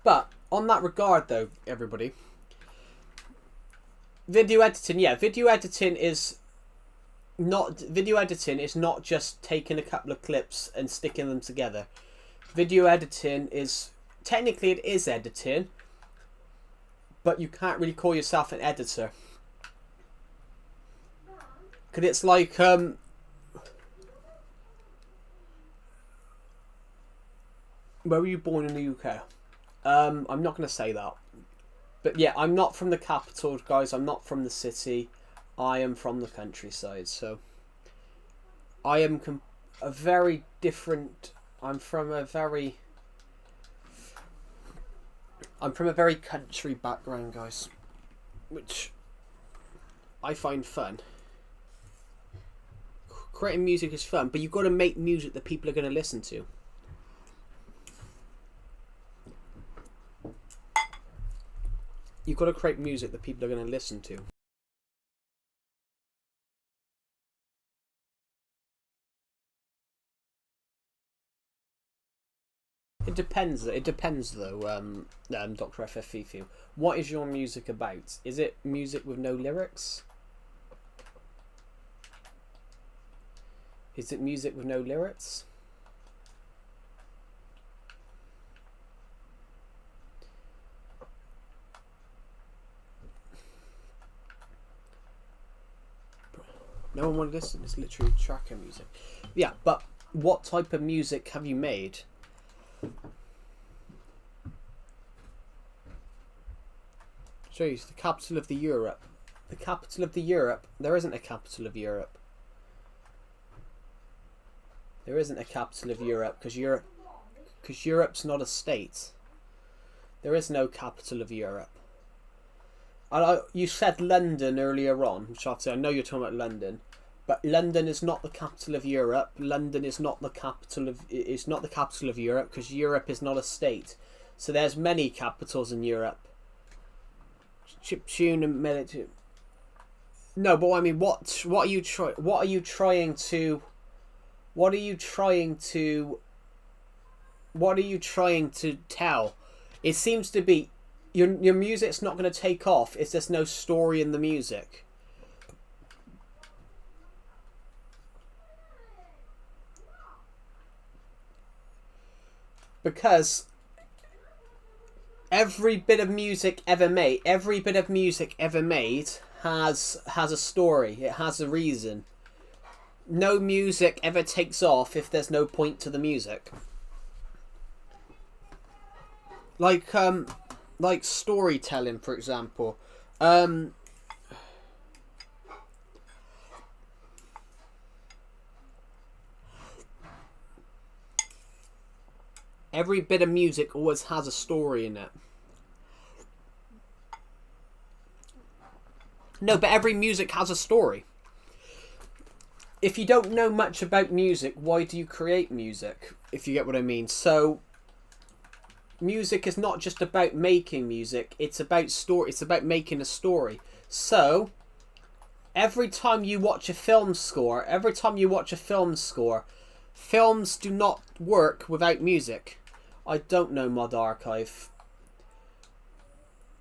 But on that regard, though, everybody, video editing, yeah, video editing is not just taking a couple of clips and sticking them together. Video editing is technically it is editing, but you can't really call yourself an editor, because it's like where were you born in the UK? I'm not going to say that. But yeah, I'm not from the capital, guys. I'm not from the city. I am from the countryside. So I am a very different... I'm from a very country background, guys. Which I find fun. Creating music is fun, but you've got to make music that people are going to listen to. You've got to create music that people are going to listen to. It depends. It depends, though. Dr. FFFU. What is your music about? Is it music with no lyrics? Is it music with no lyrics? No one wants to listen. It's literally tracker music. Yeah, but what type of music have you made? Show you the capital of the Europe. The capital of the Europe. There isn't a capital of Europe. There isn't a capital of Europe because Europe's not a state. There is no capital of Europe. You said London earlier on, which I know you're talking about London, but London is not the capital of Europe. London is not the capital of. It's not the capital of Europe because Europe is not a state. So there's many capitals in Europe. Chiptune and military. No, but I mean, what are you trying to tell? It seems to be your music's not going to take off if there's no story in the music. Because every bit of music ever made has a story. It has a reason. No music ever takes off if there's no point to the music. Like storytelling, for example. Every bit of music always has a story in it. No, but every music has a story. If you don't know much about music, why do you create music? If you get what I mean. So, music is not just about making music. It's about story. It's about making a story. So every time you watch a film score, films do not work without music. I don't know Mod Archive.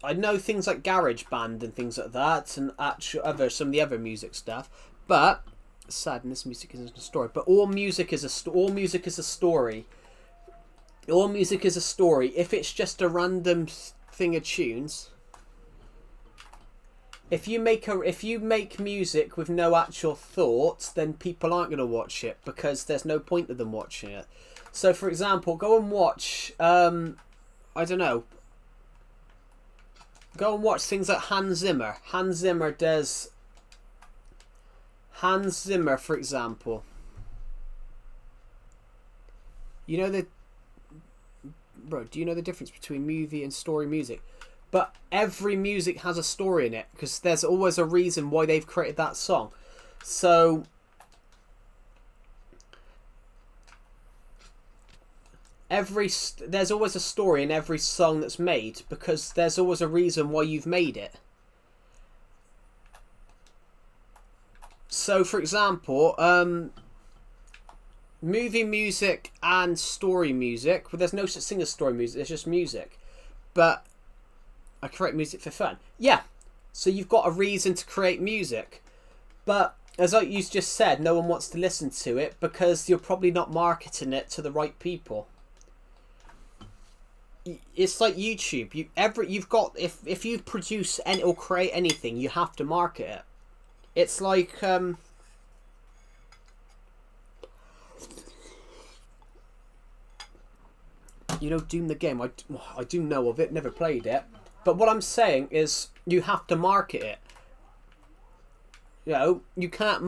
I know things like GarageBand and things like that, and some of the other music stuff. But sadness, music isn't a story. But all music is a story. All music is a story. If it's just a random thing of tunes, if you make music with no actual thought, then people aren't going to watch it because there's no point of them watching it. So, for example, go and watch. I don't know. Go and watch things like Hans Zimmer. Hans Zimmer, for example. Do you know the difference between movie and story music? But every music has a story in it because there's always a reason why they've created that song. So there's always a story in every song that's made because there's always a reason why you've made it. So, for example, movie music and story music. Well, there's no such thing as story music. It's just music. But I create music for fun. Yeah. So you've got a reason to create music. But as you just said, no one wants to listen to it because you're probably not marketing it to the right people. It's like YouTube. If you produce or create anything, you have to market it. It's like Doom the game. I do know of it, never played it. But what I'm saying is you have to market it. You can't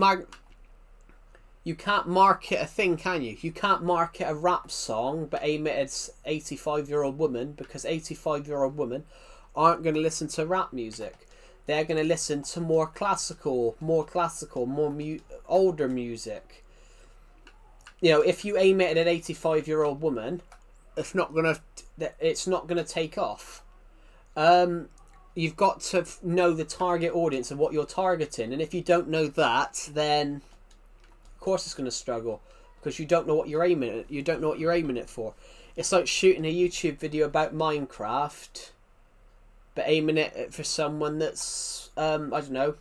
market a thing, can you? You can't market a rap song but aim it at 85-year-old women because 85-year-old women aren't going to listen to rap music. They're going to listen to more older music. If you aim it at an 85-year-old woman, it's not gonna take off. You've got to know the target audience and what you're targeting, and if you don't know that, then of course it's going to struggle because you don't know what you're aiming at. You don't know what you're aiming it for. It's like shooting a YouTube video about Minecraft, but aiming it for someone that's I don't know,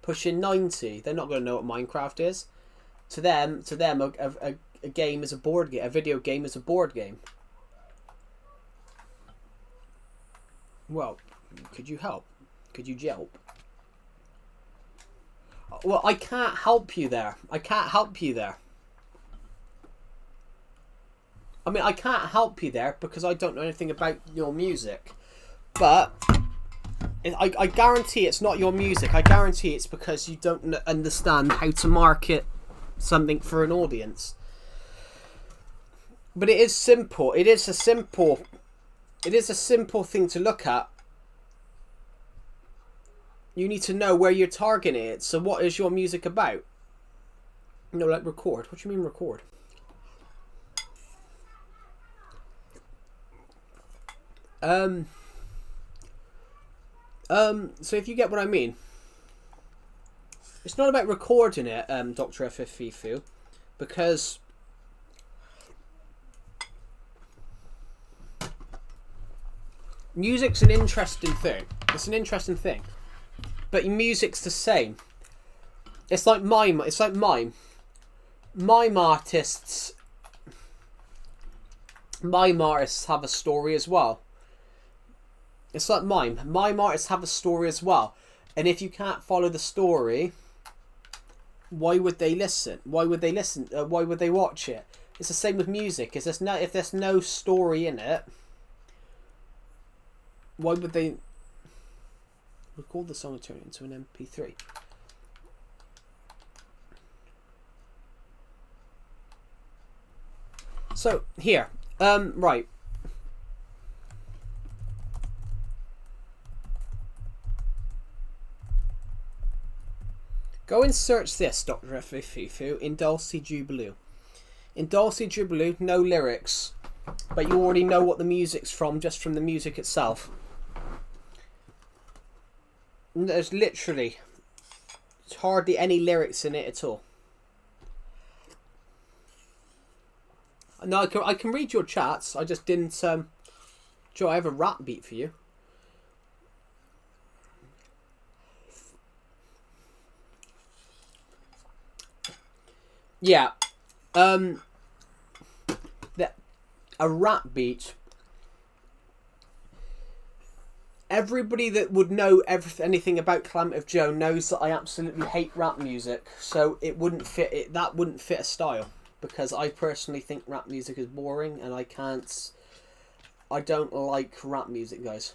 pushing 90. They're not going to know what Minecraft is. To them, a game is a board game. A video game is a board game. Well, could you help? Could you help? Well, I can't help you there. I can't help you there. I mean, I can't help you there because I don't know anything about your music. But I guarantee it's not your music. I guarantee it's because you don't understand how to market something for an audience. But it is simple. It is a simple thing to look at. You need to know where you're targeting it. So what is your music about? Like record. What do you mean record? So if you get what I mean, it's not about recording it, Dr. FFFU, because music's an interesting thing. It's an interesting thing. But music's the same. It's like mime. It's like mime. Mime artists have a story as well. It's like mime. Mime artists have a story as well. And if you can't follow the story, why would they listen? Why would they listen? Why would they watch it? It's the same with music. If there's no story in it, why would they record the song and turn it into an MP3? So here, right. Go and search this, Dr. Fifu, in Dulce Jubilee. In Dulce Jubilee, no lyrics. but you already know what the music's from just from the music itself. There's literally hardly any lyrics in it at all. No, I can read your chats. I just didn't. Joe, I have a rap beat for you. Yeah, a rap beat. Everybody that would know anything about Calamity Joe knows that I absolutely hate rap music, so it wouldn't fit. That wouldn't fit a style, because I personally think rap music is boring, and I don't like rap music, guys.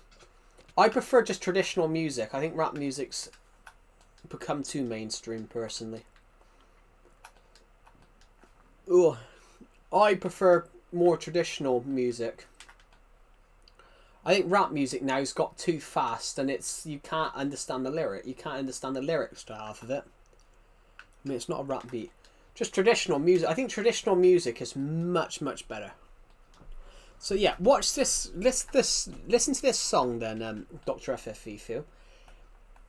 I prefer just traditional music. I think rap music's become too mainstream, personally. Ooh, I prefer more traditional music. I think rap music now's got too fast, and you can't understand the lyric. You can't understand the lyrics to half of it. I mean, it's not a rap beat. Just traditional music. I think traditional music is much, much better. So yeah, watch this. Listen to this song then, Dr. FFE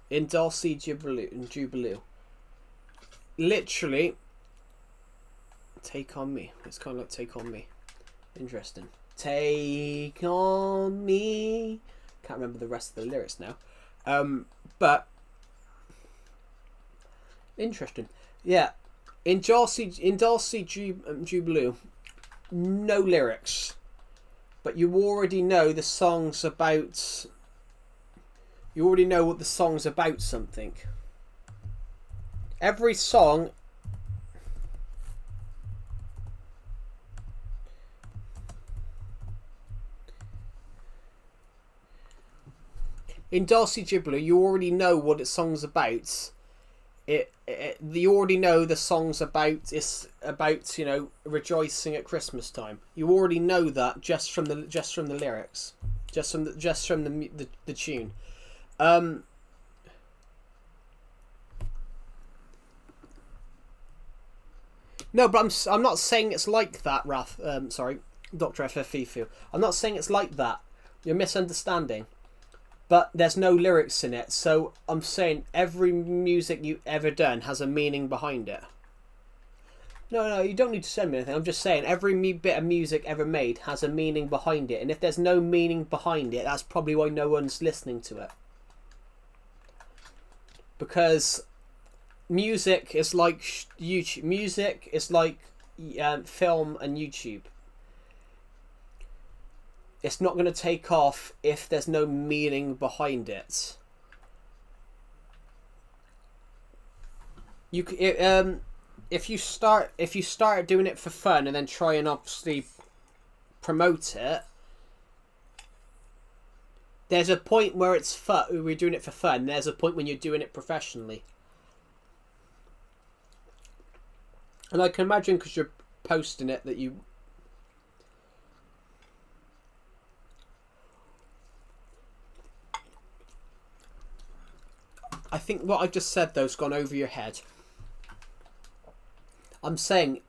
in Dulce Jubilee. Literally, Take On Me. It's kind of like Take On Me. Interesting. Take on me. Can't remember the rest of the lyrics now. But interesting. Yeah. In Dulce Jubilee, no lyrics. But you already know the song's about. You already know what the song's about something. Every song. In Dulce Jubilee, you already know what the song's about. You already know the song's about. It's about, you know, rejoicing at Christmas time. You already know that just from the lyrics, just from the tune. No, but I'm not saying it's like that, sorry, Dr. FFE. I'm not saying it's like that. You're misunderstanding. But there's no lyrics in it, so I'm saying every music you've ever done has a meaning behind it. No, you don't need to send me anything. I'm just saying every bit of music ever made has a meaning behind it. And if there's no meaning behind it, that's probably why no one's listening to it. Because music is like YouTube. Music is like film and YouTube. It's not going to take off if there's no meaning behind it. If you start doing it for fun and then try and obviously promote it, there's a point where it's fun. We're doing it for fun. There's a point when you're doing it professionally. And I can imagine, because you're posting it, that you. I think what I've just said, though, has gone over your head. I'm saying,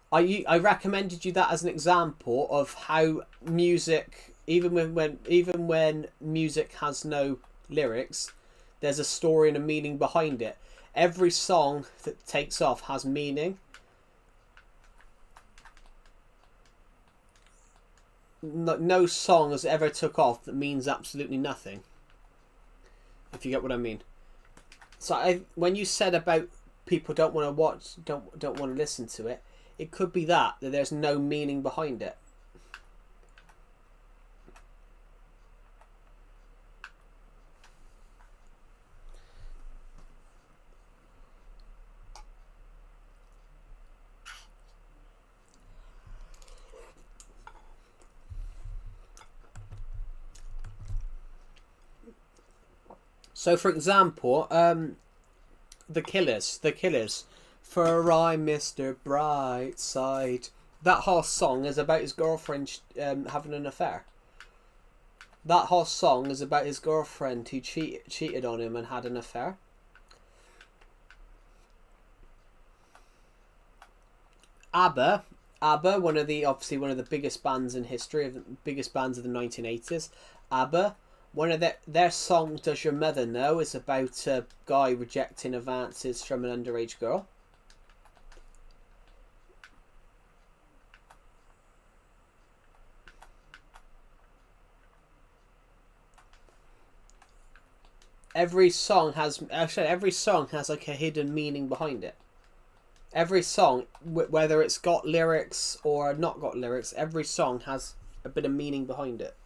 I recommended you that as an example of how music, even when music has no lyrics, there's a story and a meaning behind it. Every song that takes off has meaning. No song has ever took off that means absolutely nothing. If you get what I mean. So when you said about people don't want to watch, don't want to listen to it, it could be that there's no meaning behind it. So, for example, The Killers, For I'm Mr. Brightside. That whole song is about his girlfriend having an affair. That whole song is about his girlfriend who cheated on him and had an affair. ABBA ABBA, obviously one of the biggest bands in history, of the biggest bands of the 1980s. ABBA, one of their song "Does Your Mother Know" is about a guy rejecting advances from an underage girl. Every song has like a hidden meaning behind it. Every song, whether it's got lyrics or not got lyrics, every song has a bit of meaning behind it.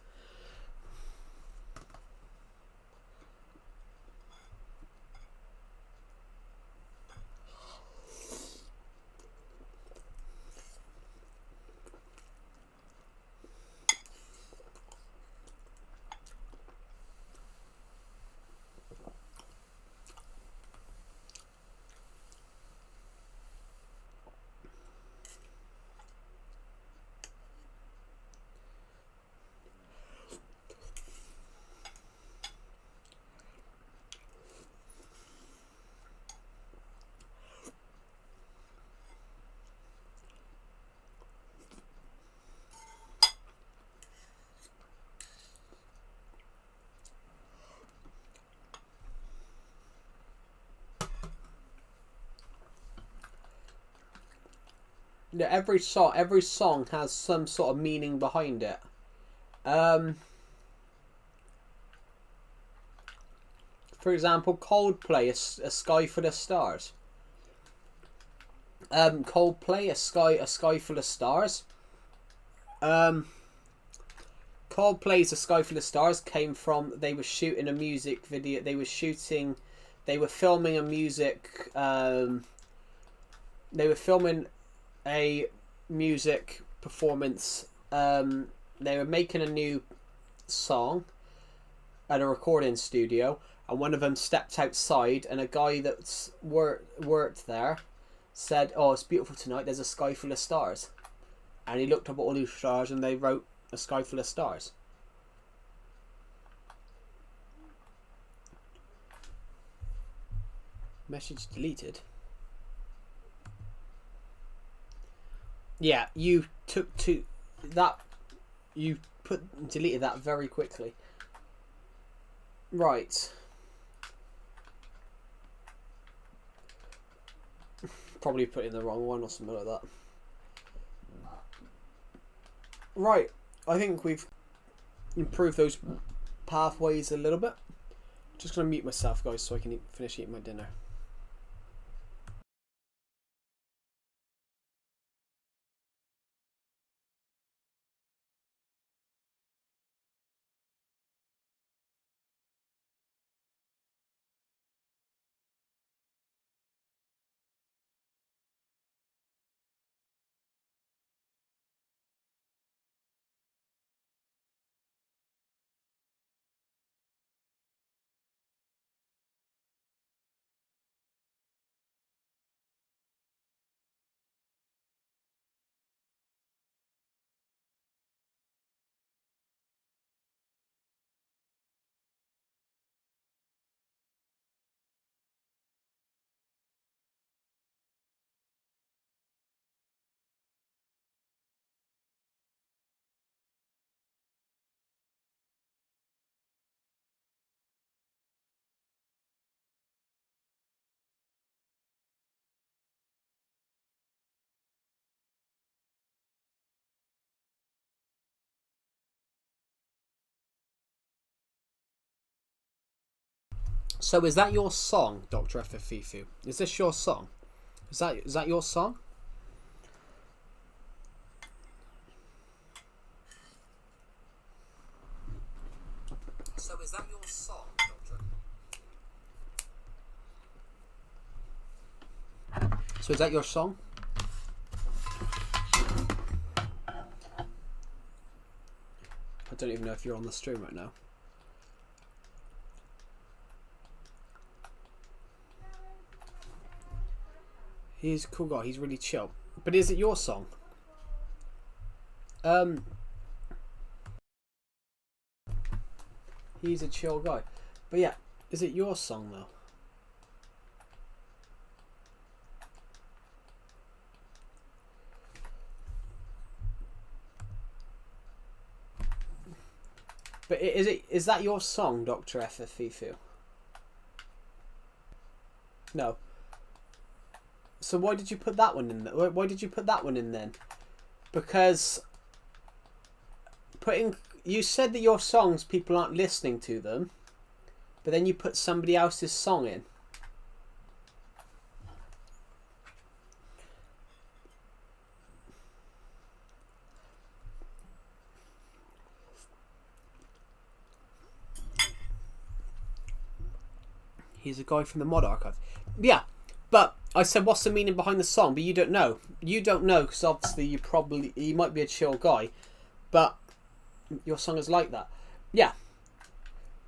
Yeah, every song has some sort of meaning behind it. For example, Coldplay, a Sky Full of Stars. Coldplay, a sky full of stars. Coldplay's "A Sky Full of Stars" came from, they were shooting a music video. They were filming a music. They were filming a music performance. They were making a new song at a recording studio, and one of them stepped outside, and a guy that's worked there said, "Oh, it's beautiful tonight. There's a sky full of stars." And he looked up at all these stars, and they wrote "A Sky Full of Stars." Message deleted. Yeah, you took to that. You deleted that very quickly. Right. Probably put in the wrong one or something like that. Right. I think we've improved those pathways a little bit. Just going to mute myself, guys, so I can finish eating my dinner. So is that your song, Dr. Fifu? Is this your song? Is that your song? So is that your song, Doctor? So is that your song? I don't even know if you're on the stream right now. He's a cool guy. He's really chill. But is it your song? He's a chill guy. But yeah, is it your song though? But is that your song, Dr. FFFU? No. So why did you put that one in? Why did you put that one in then? Because you said that your songs, people aren't listening to them, but then you put somebody else's song in. He's a guy from the mod archive. Yeah, but I said, what's the meaning behind the song? But you don't know. You don't know because obviously you might be a chill guy, but your song is like that. Yeah,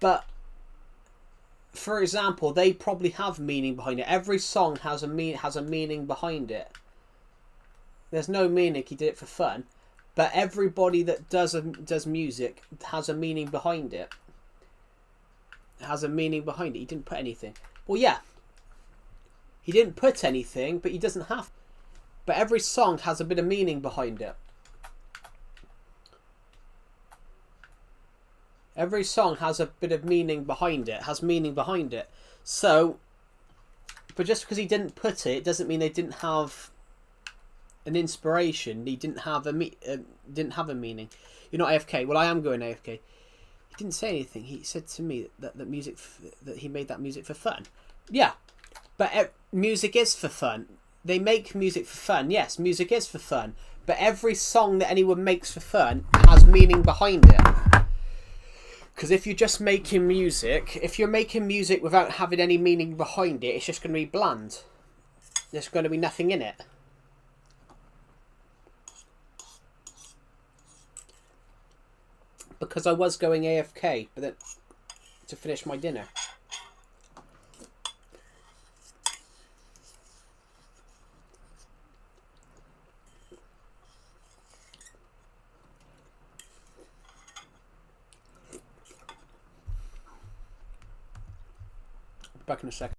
but for example, they probably have meaning behind it. Every song has a meaning behind it. There's no meaning. He did it for fun, but everybody that does music has a meaning behind it. Has a meaning behind it. He didn't put anything. Well, yeah. He didn't put anything, but he doesn't have. But every song has a bit of meaning behind it. Every song has a bit of meaning behind it. Has meaning behind it. So, but just because he didn't put it doesn't mean they didn't have an inspiration. He didn't have a meaning. You're not AFK. Well, I am going AFK. He didn't say anything. He said to me that he made that music for fun. Yeah, but music is for fun. They make music for fun. Yes, music is for fun. But every song that anyone makes for fun has meaning behind it. Because if you're just making music, if you're making music without having any meaning behind it, it's just going to be bland. There's going to be nothing in it. Because I was going AFK, but then to finish my dinner. Back in a second.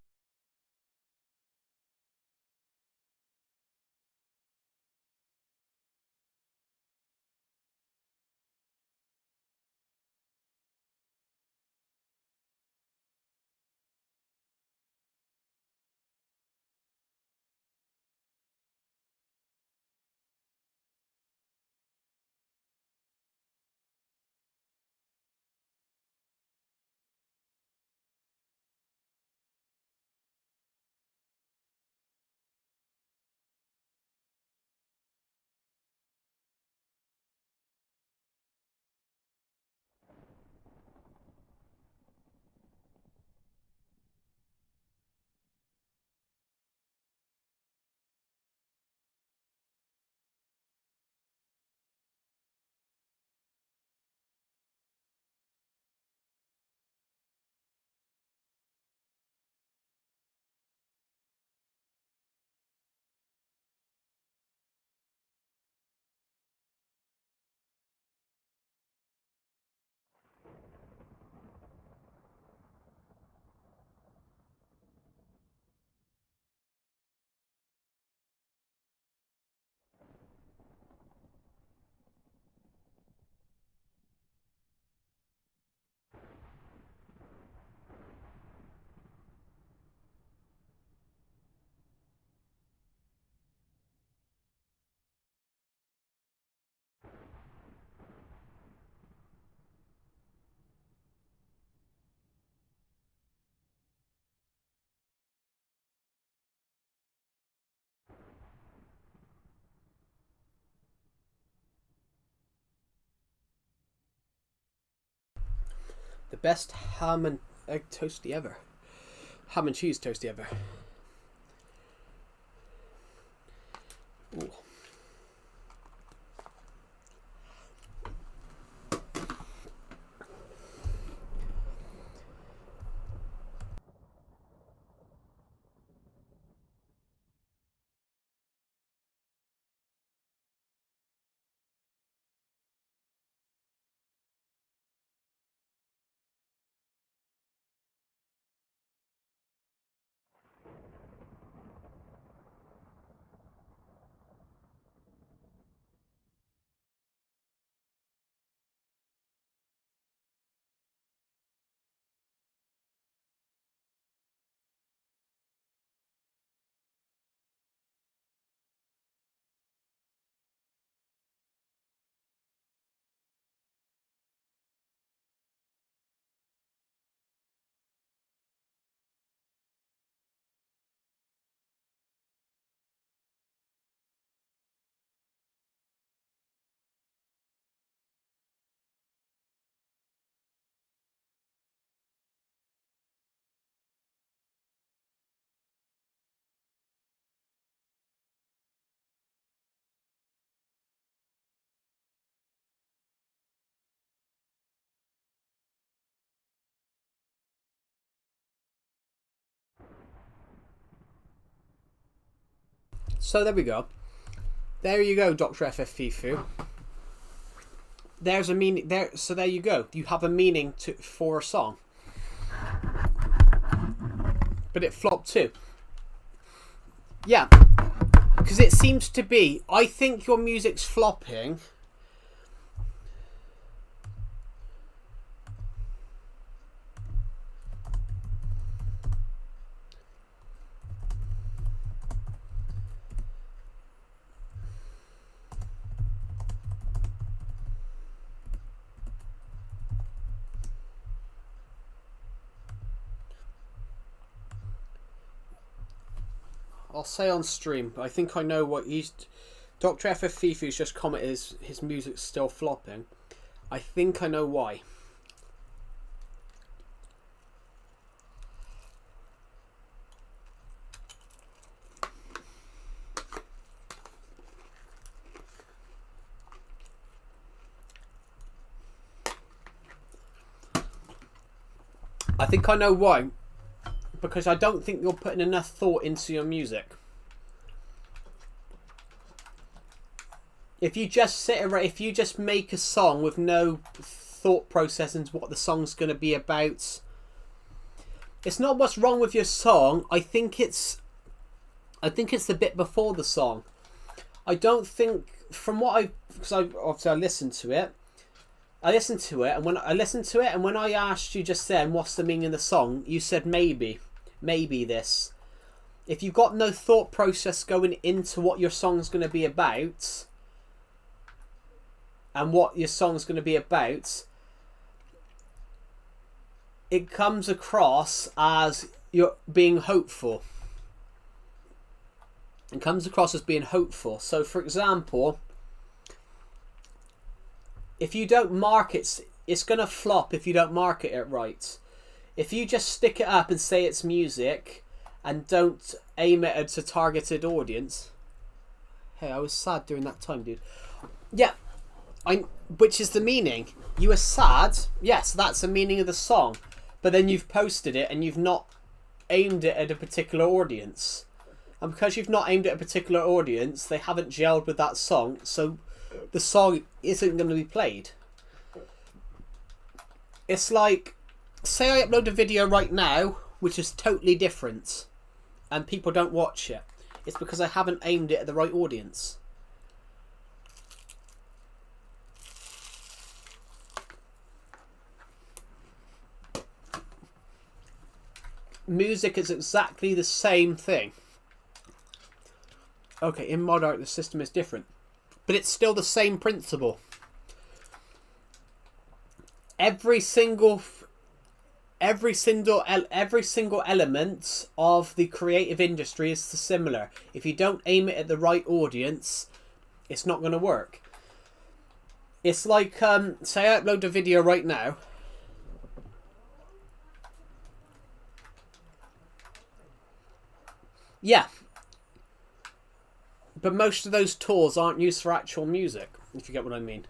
The best ham and egg toasty ever. Ham and cheese toasty ever. Ooh. So there we go. There you go, Dr. FFFifu. There's a meaning there. So there you go. You have a meaning for a song, but it flopped too. Yeah, because it seems to be. I think your music's flopping. I'll say on stream. I think I know what he's. Dr. FFFifu's just commented his music's still flopping. I think I know why. I think I know why. Because I don't think you're putting enough thought into your music. If you just if you just make a song with no thought process into what the song's going to be about, it's not what's wrong with your song. I think it's the bit before the song. I don't think, from what because obviously I listened to it. And when I asked you just then what's the meaning of the song, you said maybe this. If you've got no thought process going into what your song's going to be about, and what your song's going to be about, it comes across as you're being hopeful. It comes across as being hopeful. So, for example, if you don't market, it's going to flop if you don't market it right. If you just stick it up and say it's music and don't aim it at a targeted audience. Hey, I was sad during that time, dude. Yeah, which is the meaning. You were sad. Yes, that's the meaning of the song. But then you've posted it and you've not aimed it at a particular audience. And because you've not aimed at a particular audience, they haven't gelled with that song. So the song isn't going to be played. It's like, say I upload a video right now, which is totally different, and people don't watch it. It's because I haven't aimed it at the right audience. Music is exactly the same thing. Okay, in mod art the system is different, but it's still the same principle. Every single element of the creative industry is similar. If you don't aim it at the right audience, it's not going to work. It's like, say I upload a video right now. Yeah. But most of those tools aren't used for actual music, if you get what I mean.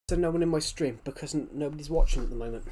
So no one in my stream because nobody's watching at the moment.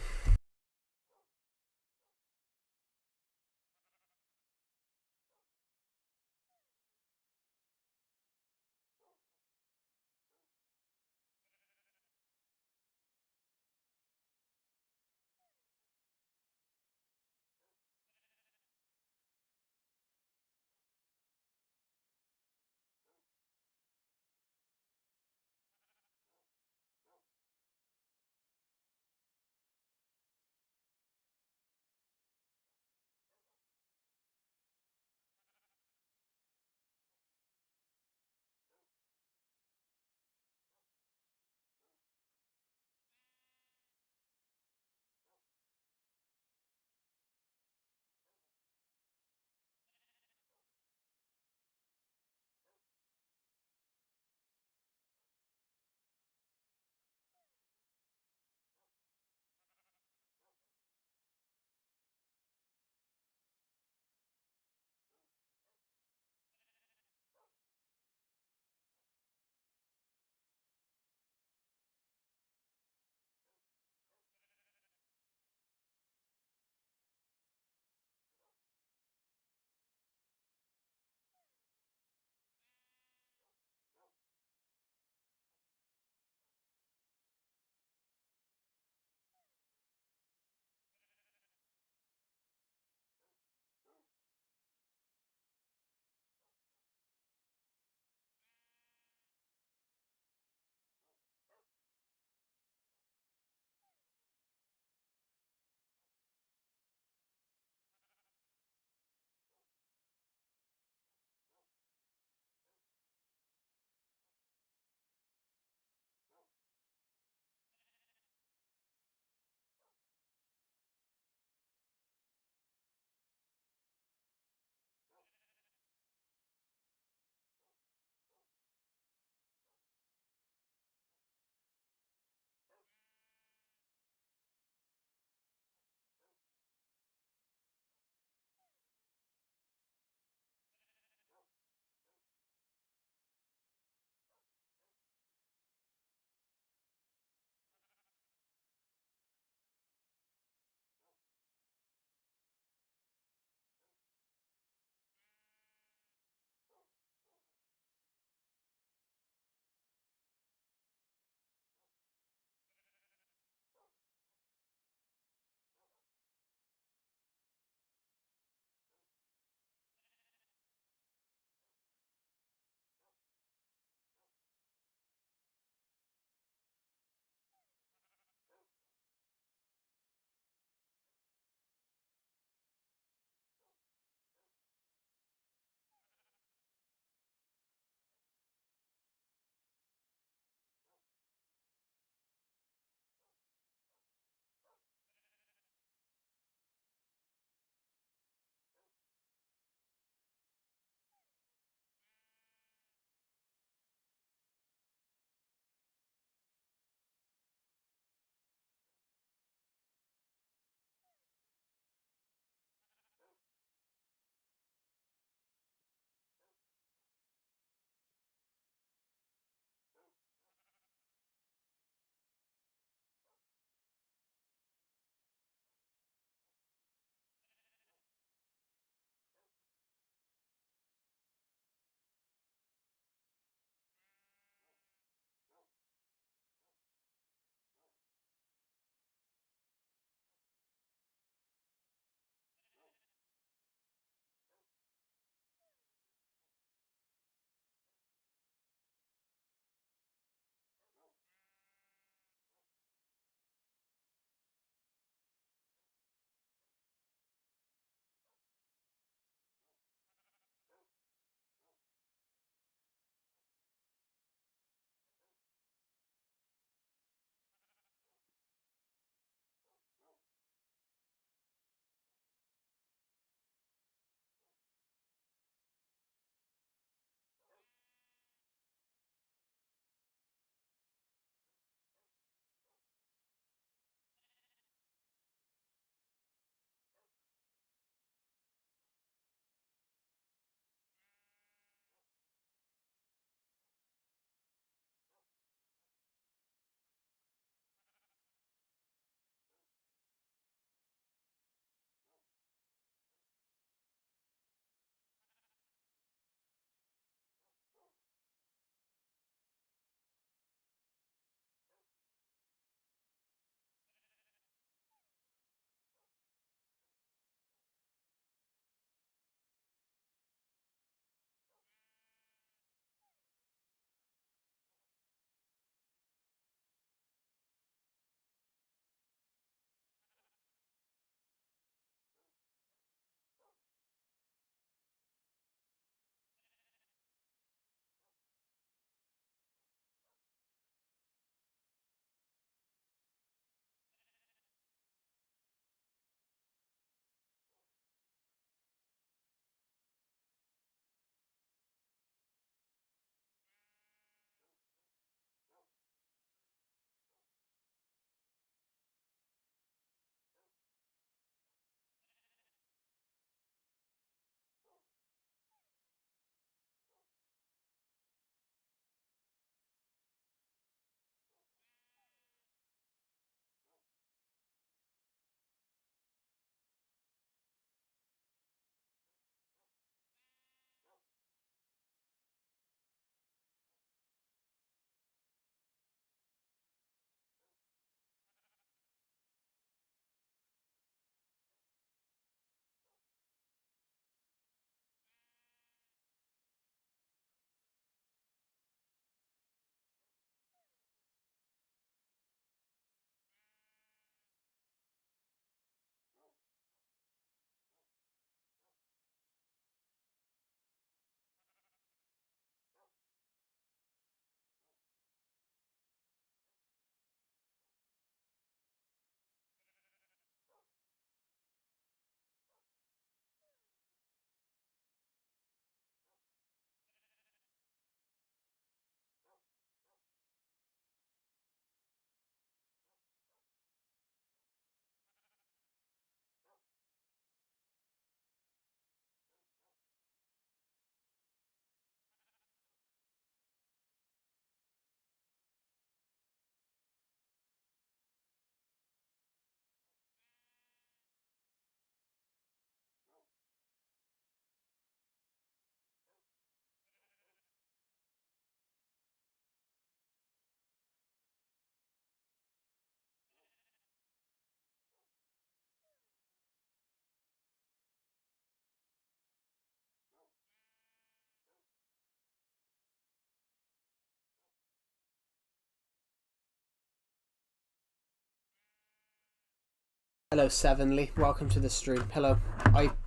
Hello, Sevenly. Welcome to the stream. Hello.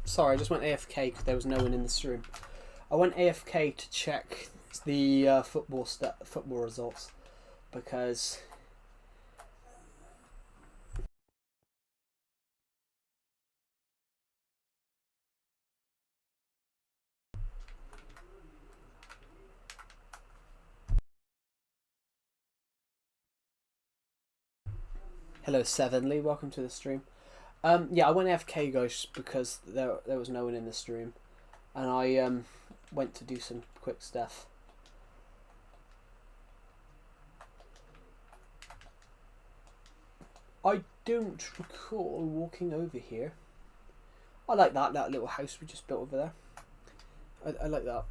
Sorry, I just went AFK because there was no one in the stream. I went AFK to check the football results because hello, Sevenly. Welcome to the stream. Yeah, I went AFK, guys, because there was no one in the stream, and I went to do some quick stuff. I don't recall walking over here. I like that little house we just built over there. I like that.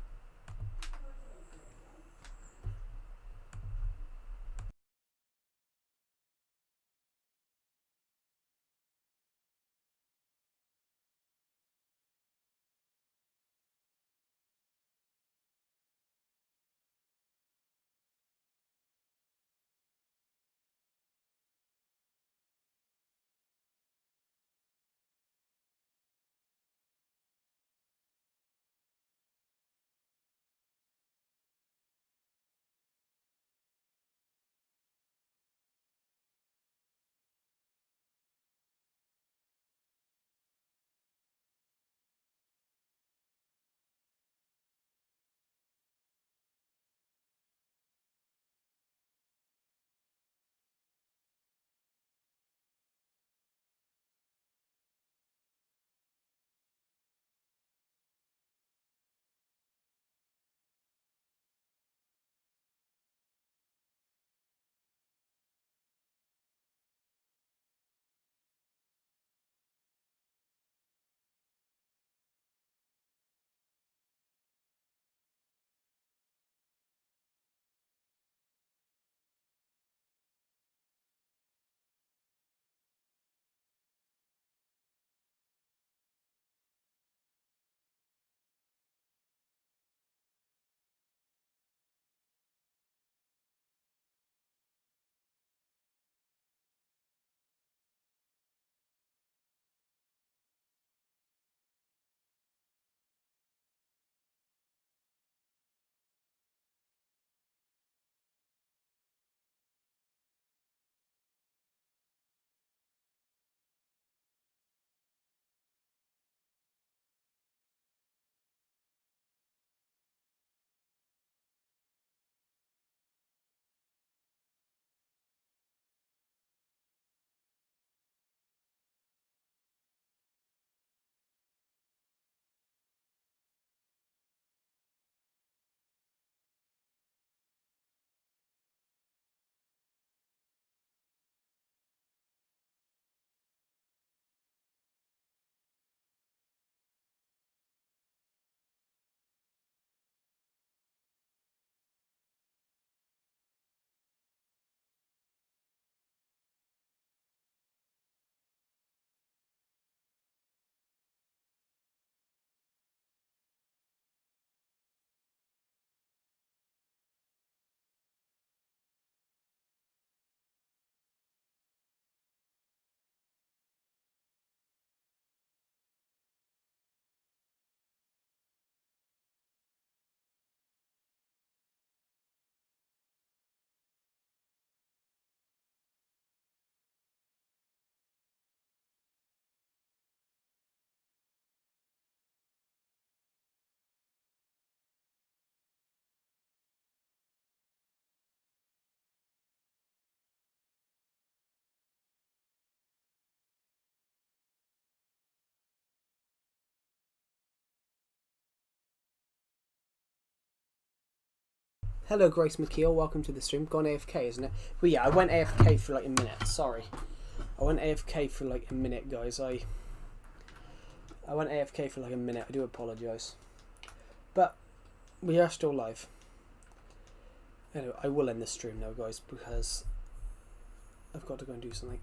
Hello, Grace McKeel. Welcome to the stream. Gone AFK, isn't it? Well, yeah, I went AFK for like a minute. Sorry, I went AFK for like a minute, guys. I went AFK for like a minute. I do apologise, but we are still live. Anyway, I will end the stream now, guys, because I've got to go and do something.